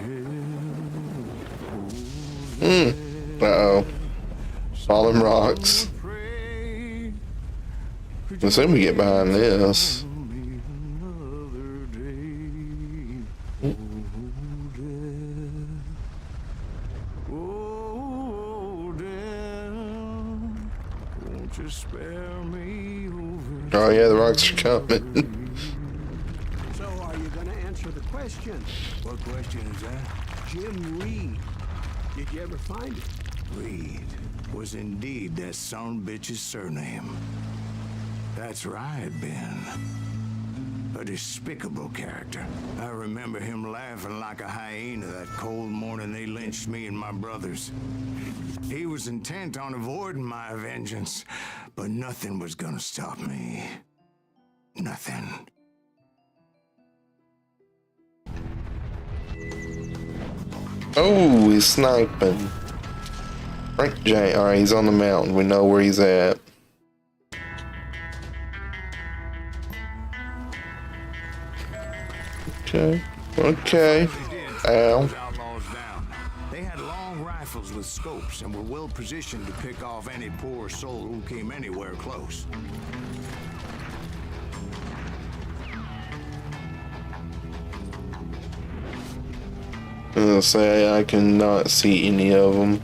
hell. Uh-oh. Falling rocks. Pray As soon as we get behind this. me another day. Oh, death. Oh, death. Won't you spare me over? Oh yeah, the rocks are coming. So, are you gonna answer the question? What question is that? Jim Reed. Did you ever find it? Reed was indeed that son bitch's surname. That's right, Ben. A despicable character. I remember him laughing like a hyena that cold morning they lynched me and my brothers. He was intent on avoiding my vengeance, but nothing was gonna stop me. Nothing. Oh, he's sniping. Frank J. Alright, he's on the mountain. We know where he's at. Okay. Okay. Ow. Those outlaws down. They had long rifles with scopes and were well positioned to pick off any poor soul who came anywhere close. I'm gonna say I cannot see any of them.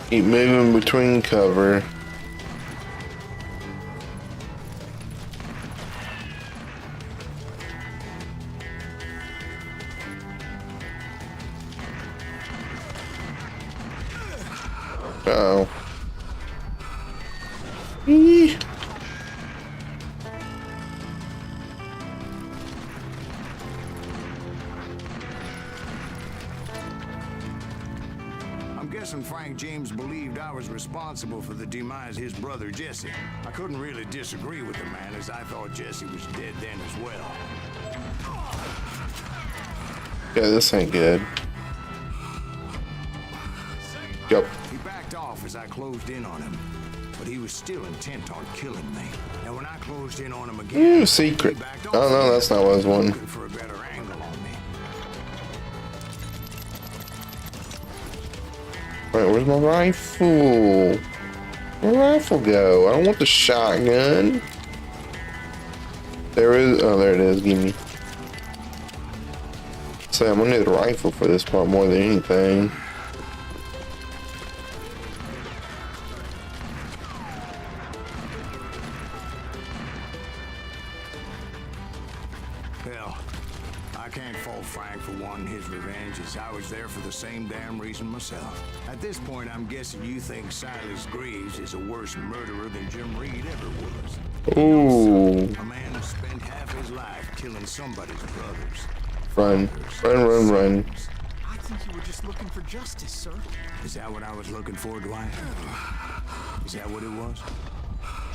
Keep moving between cover. Uh-oh. Eee. I'm guessing Frank James believed I was responsible for the demise of his brother Jesse. I couldn't really disagree with the man, as I thought Jesse was dead then as well. Yeah, this ain't good. Yep. He backed off as I closed in on him, but he was still intent on killing me. And when I closed in on him again, Ooh, secret. he backed off Oh no, that's not what I was wanting. looking for a better angle on me. Alright, where's my rifle? Where'd my rifle go? I don't want the shotgun. There is. Oh, there it is. Give me. So I'm gonna need a rifle for this part more than anything. Hell, I can't fault Frank for wanting his revenge, as I was there for the same damn reason myself. At this point, I'm guessing you think Silas Greaves is a worse murderer than Jim Reed ever was. Ooh. A man who spent half his life killing somebody's brothers. Run. Run, run, run. I think you were just looking for justice, sir. Is that what I was looking for, Dwight? Is that what it was?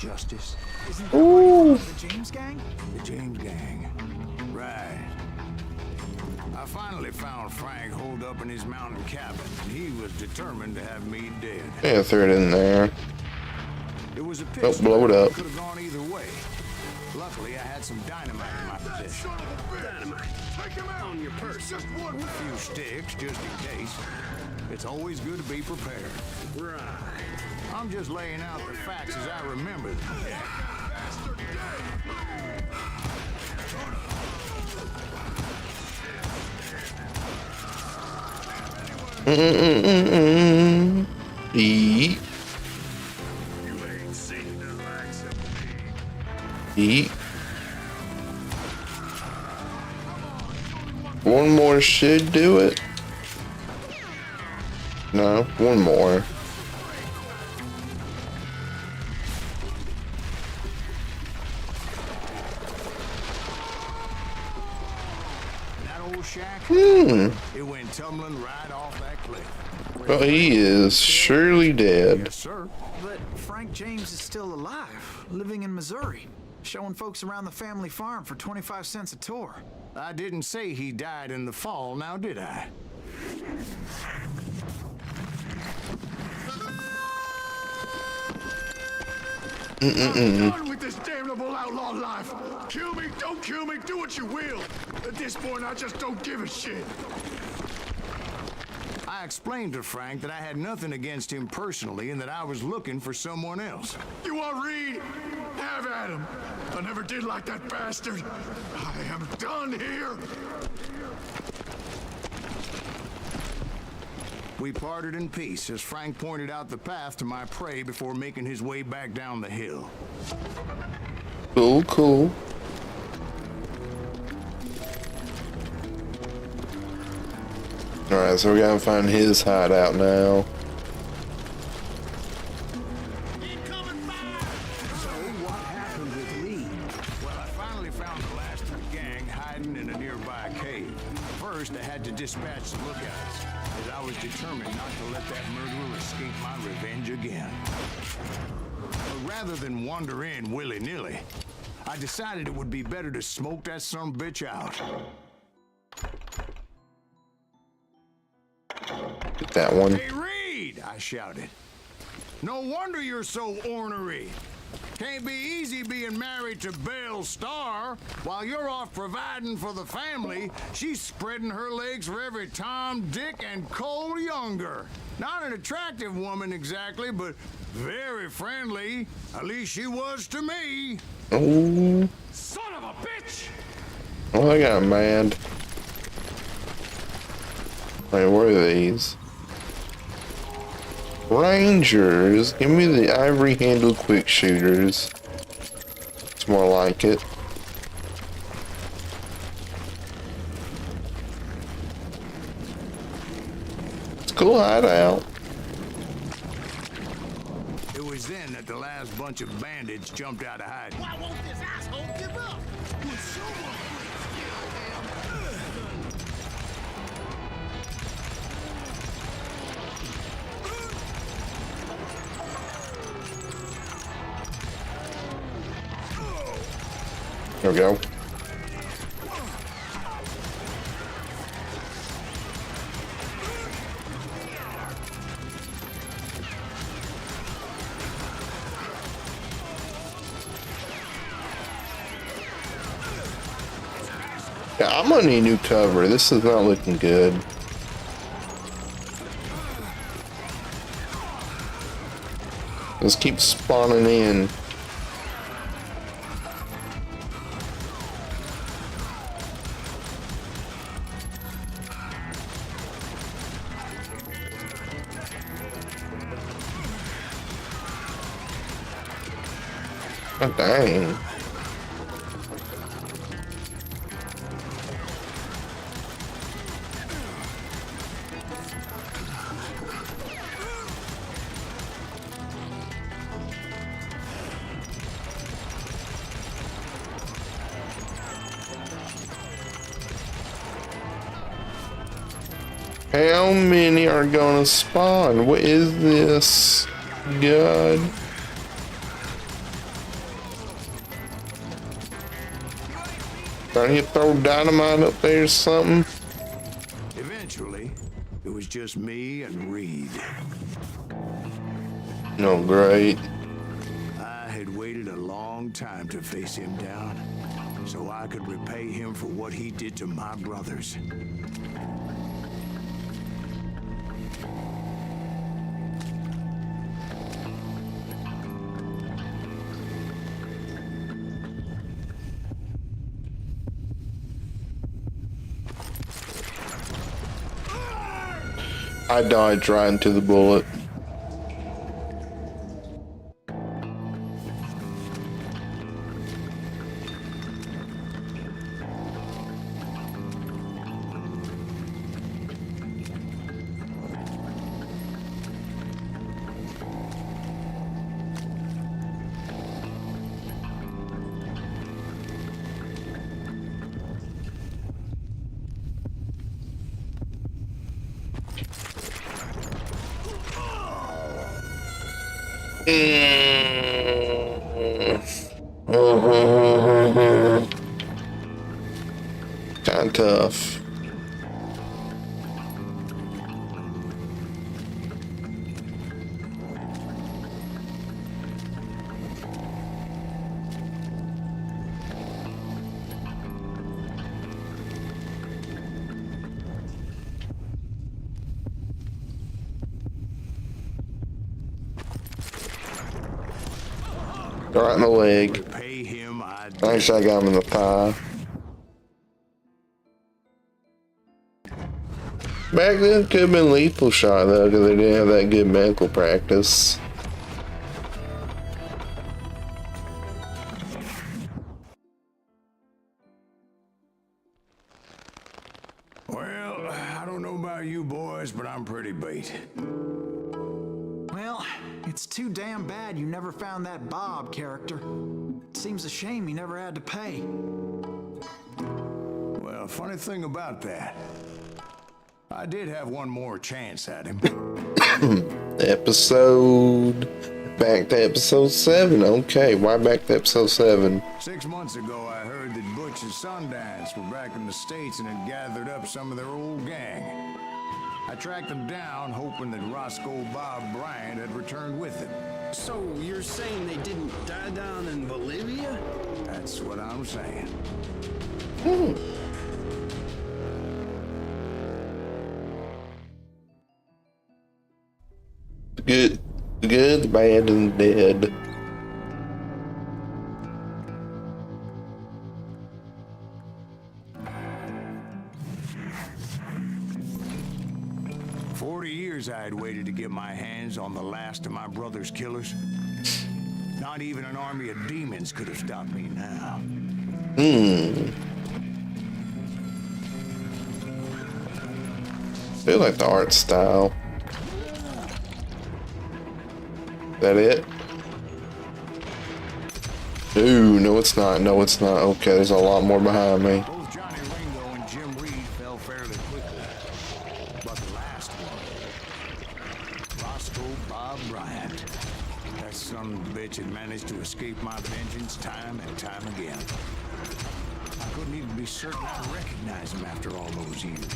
Justice? Isn't that why the James gang? The James gang. Right. I finally found Frank holed up in his mountain cabin, and he was determined to have me dead. Yeah, throw it in there. It was a Oh, pistol. blow it up. Could have gone either way. Luckily, I had some dynamite in my possession. Dynamite. Take him out. On your purse. It's just one. A few sticks, just in case. It's always good to be prepared. Right. I'm just laying out the facts as I remember them. Eat. You ain't seen the likes of me. Eat. One more should do it. No, one more. That old shack, Hmm. it went tumbling right off that cliff. Well, he is surely dead. Yes, sir. But Frank James is still alive, living in Missouri, showing folks around the family farm for 25 cents a tour. I didn't say he died in the fall, now did I? I'm done with this damnable outlaw life. Kill me, don't kill me, do what you will. At this point, I just don't give a shit. I explained to Frank that I had nothing against him personally and that I was looking for someone else. You want Reed? Have at him. I never did like that bastard. I am done here. We parted in peace as Frank pointed out the path to my prey before making his way back down the hill. Cool, cool. Alright, so we gotta find his hideout now. So what happened with Lee? Well, I finally found the last of the gang hiding in a nearby cave. First, I had to dispatch the lookouts, as I was determined not to let that murderer escape my revenge again. But rather than wander in willy-nilly, I decided it would be better to smoke that son of a bitch out. Get that one. Hey, Reed! I shouted. No wonder you're so ornery. Can't be easy being married to Belle Starr. While you're off providing for the family, she's spreading her legs for every Tom, Dick, and Cole Younger. Not an attractive woman exactly, but very friendly. At least she was to me. Oh. Son of a bitch! Oh, I got mad. Wait, what are these? Rangers. Give me the ivory handle quick shooters. It's more like it. It's a cool hideout. It was then that the last bunch of bandits jumped out of hiding. Why won't this asshole give up? Will someone There we go. Yeah, I'm gonna need new cover. This is not looking good. Let's keep spawning in. Oh, dang. How many are gonna spawn? What is this? God. Trying to throw dynamite up there or something? Eventually, it was just me and Reed. No, great. I had waited a long time to face him down, so I could repay him for what he did to my brothers. I died trying to the bullet. Kinda tough. Right in the leg. Repay him, I did. Actually, I got him in the thigh. Back then, it could have been lethal shot though, because they didn't have that good medical practice. Well, I don't know about you boys, but I'm pretty beat. Well, it's too damn bad you never found that Bob character. Seems a shame he never had to pay. Well, funny thing about that, I did have one more chance at him. Back to episode 7. Okay, why back to episode 7? 6 months ago, I heard that Butch and Sundance were back in the States and had gathered up some of their old gang. I tracked them down, hoping that Roscoe Bob Bryant had returned with him. So you're saying they didn't die down in Bolivia? That's what I'm saying. The good, the bad, and the dead. I had waited to get my hands on the last of my brother's killers. Not even an army of demons could have stopped me now. Feel like the art style. That it? Ooh, no it's not. No it's not. Okay, there's a lot more behind me. Both Johnny Ringo and Jim Reed fell fairly quickly. But the last one, Roscoe Bob Bryant. That son of a bitch had managed to escape my vengeance time and time again. I couldn't even be certain I recognized him after all those years.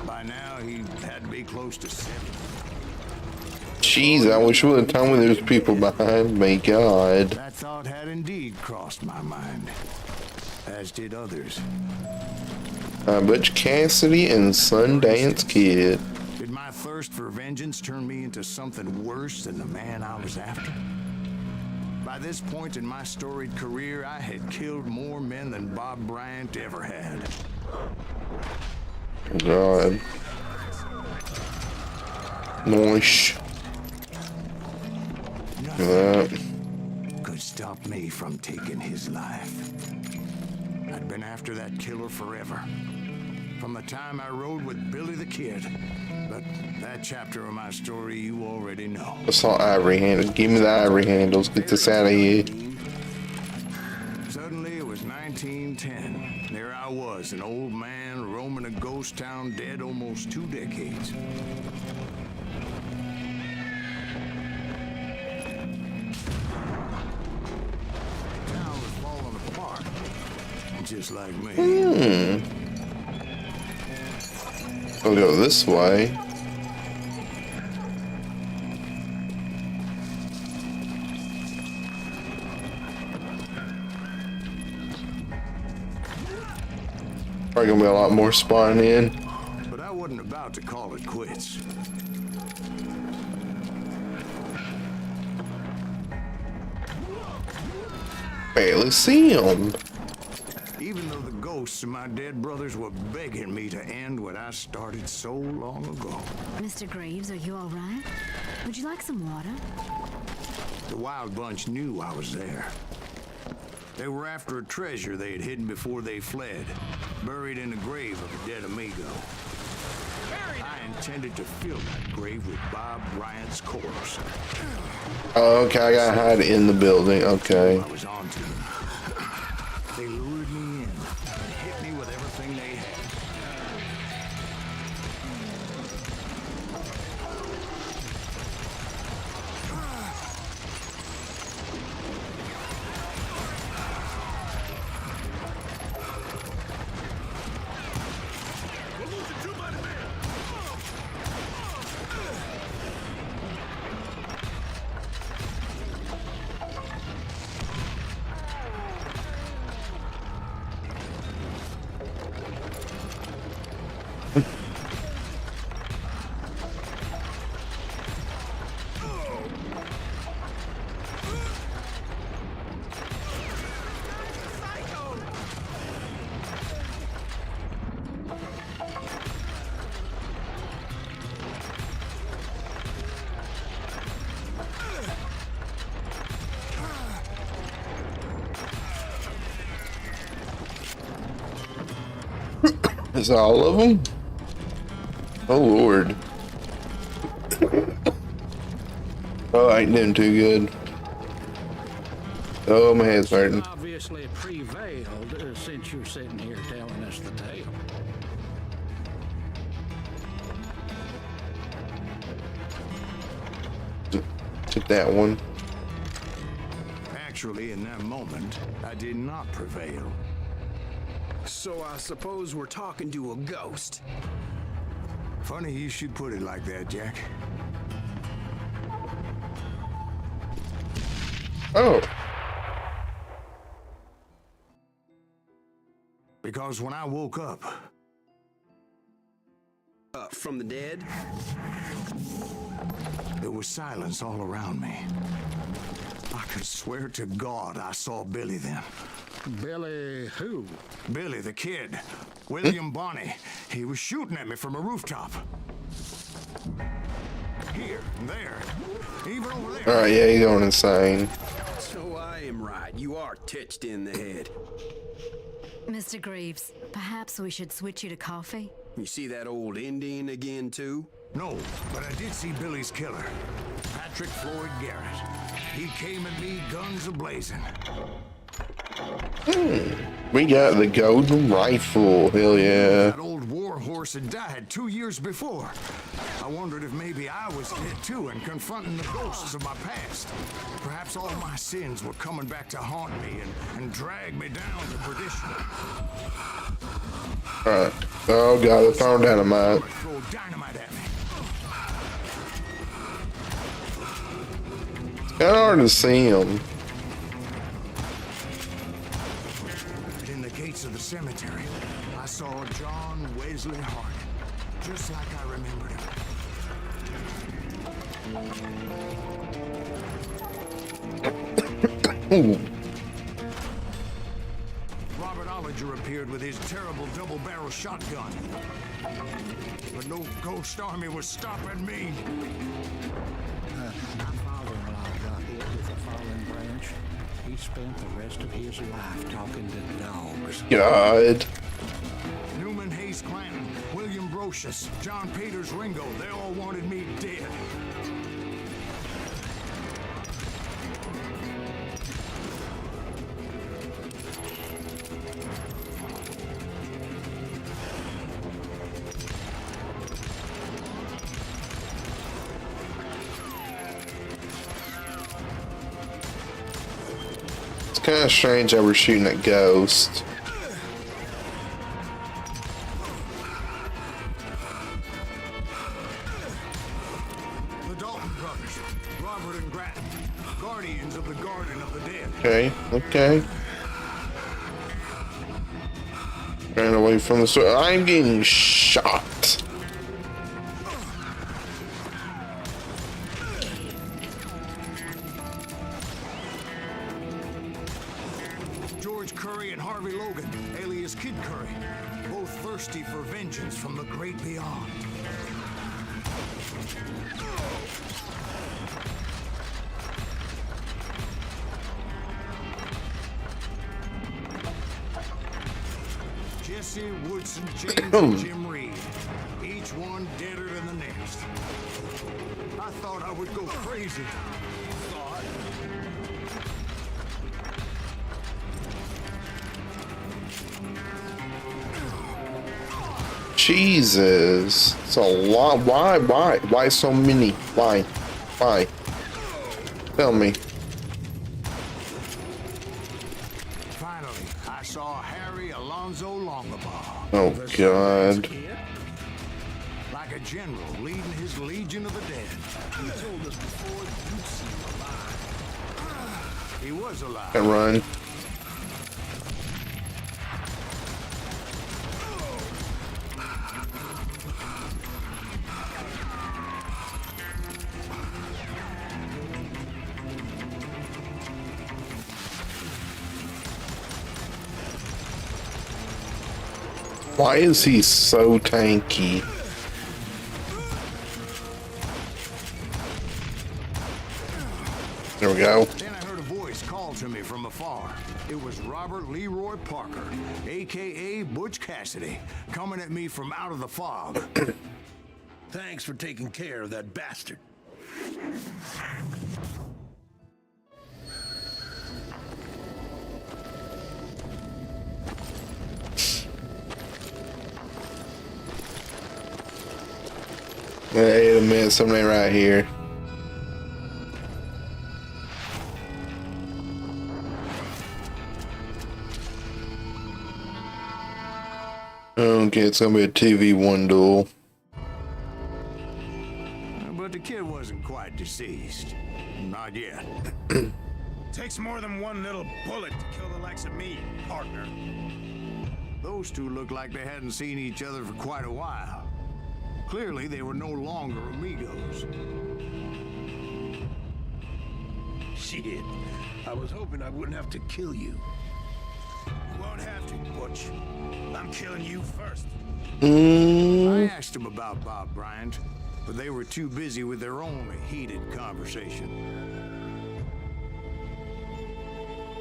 By now, he had to be close to 70. Jeez, I wish you would have told me there's people behind me. God. That thought had indeed crossed my mind, as did others. Butch Cassidy and Sundance Kid. Did my thirst for vengeance turn me into something worse than the man I was after? By this point in my storied career, I had killed more men than Bob Bryant ever had. God. Nice. Nothing could stop me from taking his life. I'd been after that killer forever. From the time I rode with Billy the Kid. But that chapter of my story you already know. Assault ivory handles. Give me the ivory handles. Get this out of here. Suddenly it was 1910. There I was, an old man roaming a ghost town dead almost 2 decades. Just like me. I'll go this way. Probably gonna be a lot more spawning in. But I wasn't about to call it quits. Barely see him. Even though the ghosts of my dead brothers were begging me to end what I started so long ago. Mr. Graves, are you all right? Would you like some water? The Wild Bunch knew I was there. They were after a treasure they had hidden before they fled, buried in the grave of a dead amigo. I intended to fill that grave with Bob Bryant's corpse. Oh, okay, I gotta hide in the building. Okay. I was on to them. They lured me in and hit me with everything they had. Is all of them? Oh Lord. Oh, I ain't doing too good. Oh, my head's hurting. Obviously prevailed since you're sitting here telling us the tale. Took that one. Actually, in that moment, I did not prevail. So I suppose we're talking to a ghost. Funny you should put it like that, Jack. Oh. Because when I woke up, From the dead? there was silence all around me. I could swear to God I saw Billy then. Billy who? Billy, the kid. William Bonney. He was shooting at me from a rooftop. Here, and there, even over there. Alright, yeah, you're going insane. So I am right. You are touched in the head. Mr. Greaves, perhaps we should switch you to coffee? You see that old Indian again, too? No, but I did see Billy's killer, Patrick Floyd Garrett. He came at me guns a-blazing. We got the golden rifle. Hell yeah. That old war horse had died 2 years before. I wondered if maybe I was dead too and confronting the ghosts of my past. Perhaps all my sins were coming back to haunt me and drag me down to perdition. Alright. Oh god, they're throwing dynamite. Throw dynamite at me. It's kinda hard to see him. In the gates of the cemetery, I saw John Wesley Hart, just like I remembered him. Ooh. Robert Ollinger appeared with his terrible double-barrel shotgun. But no ghost army was stopping me. My father-in-law got hit with a fallen branch. He spent the rest of his life talking to dogs. God. Newman Hayes Clanton, William Brocious, John Peters Ringo, they all wanted me dead. It's kind of strange that we're shooting at ghosts. The Dalton brothers, Robert and Grattan, guardians of the Garden of the Dead. Okay, okay. Ran away from the store. I'm getting shot. George Curry and Harvey Logan, alias Kid Curry, both thirsty for vengeance from the great beyond. Jesse Woodson, James, and Jim Reed, each one deader than the next. I thought I would go crazy. Jesus. It's a lot. Why so many? Why? Tell me. Finally, I saw Harry Alonzo Longabaugh. Oh god. Like a general leading his legion of the dead. He told us before you'd see him alive. He was alive. Can run. Why is he so tanky? There we go. Then I heard a voice call to me from afar. It was Robert Leroy Parker, a.k.a. Butch Cassidy, coming at me from out of the fog. Thanks for taking care of that bastard. Wait a minute, somebody right here. Okay, it's gonna be a 2v1 duel. the kid wasn't quite deceased. Not yet. Takes more than one little bullet to kill the likes of me, partner. Those two looked like they hadn't seen each other for quite a while. Clearly, they were no longer amigos. Shit. I was hoping I wouldn't have to kill you. You won't have to, Butch. I'm killing you first. I asked them about Bob Bryant, but they were too busy with their own heated conversation.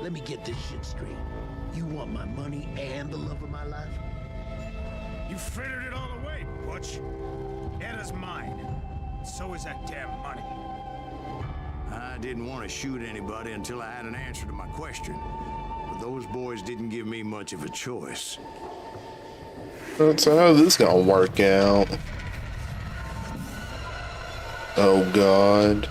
Let me get this shit straight. You want my money and the love of my life? You frittered it all away, Butch. Anna's mine. So is that damn money. I didn't want to shoot anybody until I had an answer to my question. But those boys didn't give me much of a choice. So how's this gonna work out? Oh God.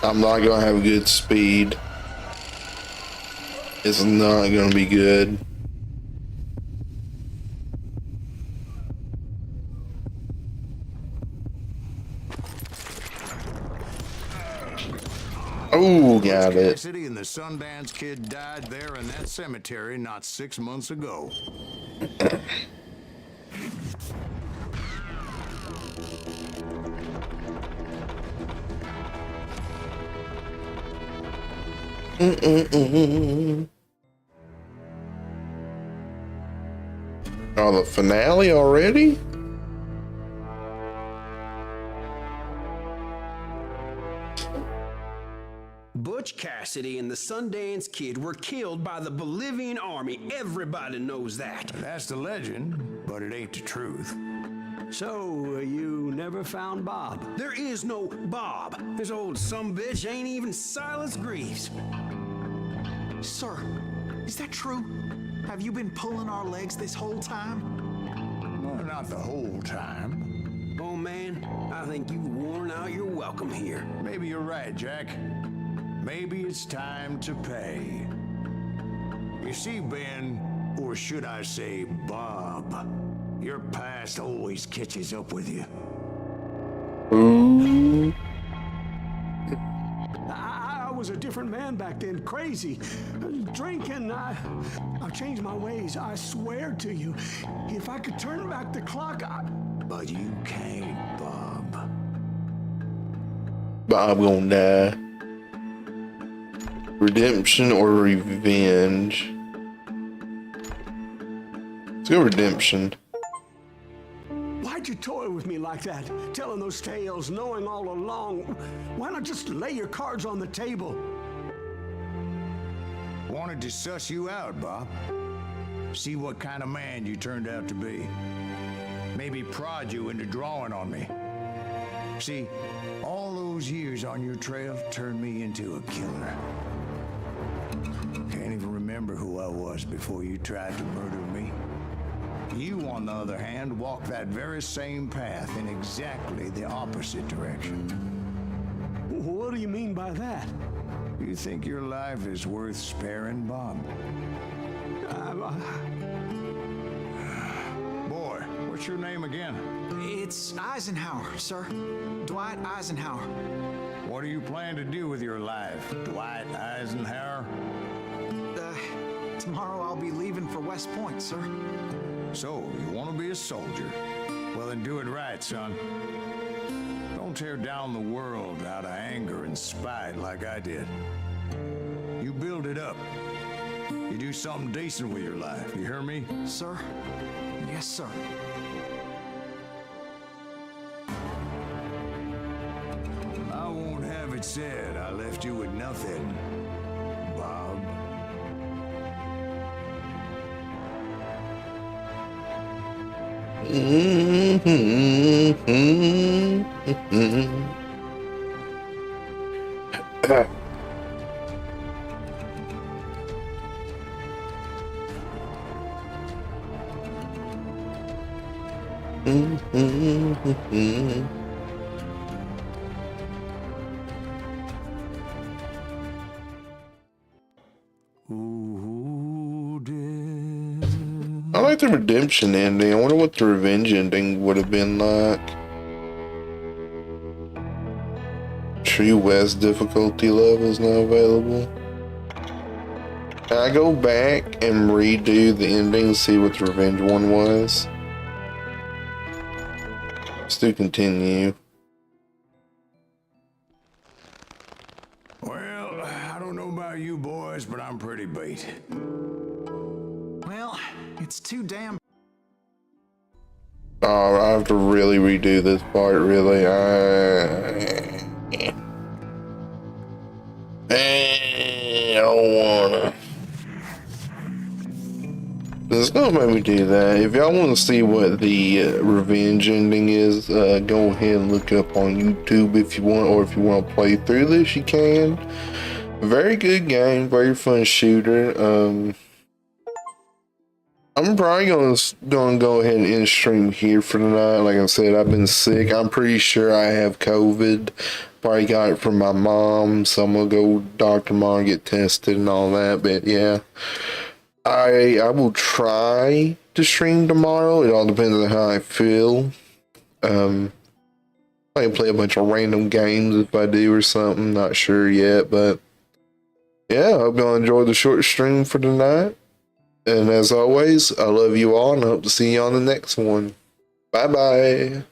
I'm not gonna have good speed. It's not gonna be good. Oh, got it. Cassidy and the Sundance Kid died there in that cemetery not 6 months ago. Oh, the finale already? Butch Cassidy and the Sundance Kid were killed by the Bolivian army. Everybody knows that. That's the legend, but it ain't the truth. So, you never found Bob? There is no Bob. This old sumbitch ain't even Silas Greaves. Sir, is that true? Have you been pulling our legs this whole time? Well, not the whole time. Oh man, I think you've worn out your welcome here. Maybe you're right, Jack. Maybe it's time to pay. You see, Ben, or should I say Bob, your past always catches up with you. I was a different man back then, crazy. Drinking, I've changed my ways, I swear to you. If I could turn back the clock, But you can't, Bob. Bob gonna die. Redemption or revenge? Let's go redemption. Why'd you toy with me like that? Telling those tales, knowing all along. Why not just lay your cards on the table? Wanted to suss you out, Bob. See what kind of man you turned out to be. Maybe prod you into drawing on me. See, all those years on your trail turned me into a killer. Can't even remember who I was before you tried to murder me. You, on the other hand, walked that very same path in exactly the opposite direction. What do you mean by that? You think your life is worth sparing, Bob? Boy, what's your name again? It's Eisenhower, sir. Dwight Eisenhower. What do you plan to do with your life, Dwight Eisenhower? Tomorrow I'll be leaving for West Point, sir. So, you want to be a soldier? Well, then do it right, son. Don't tear down the world out of anger and spite like I did. You build it up. You do something decent with your life, you hear me? Sir? Yes, sir. I won't have it said I left you with nothing, Bob. I like the redemption ending. I wonder what the revenge ending would have been like. Tree West difficulty level is now available. Can I go back and redo the ending and see what the revenge one was? Let's do continue. Well, I don't know about you boys, but I'm pretty beat. Well, it's too damn. Oh, I have to really redo this part, really. I don't wanna. It's gonna make me do that. If y'all want to see what the revenge ending is, go ahead and look up on YouTube if you want, or if you want to play through this, you can. Very good game, very fun shooter. I'm probably gonna go ahead and end stream here for tonight. Like I said, I've been sick. I'm pretty sure I have COVID. Probably got it from my mom, so I'm gonna go Dr. Mom get tested and all that. But yeah, I will try to stream tomorrow. It all depends on how I feel. I can play a bunch of random games if I do or something. Not sure yet, but yeah, I hope y'all enjoyed the short stream for tonight. And as always, I love you all and I hope to see you on the next one. Bye bye.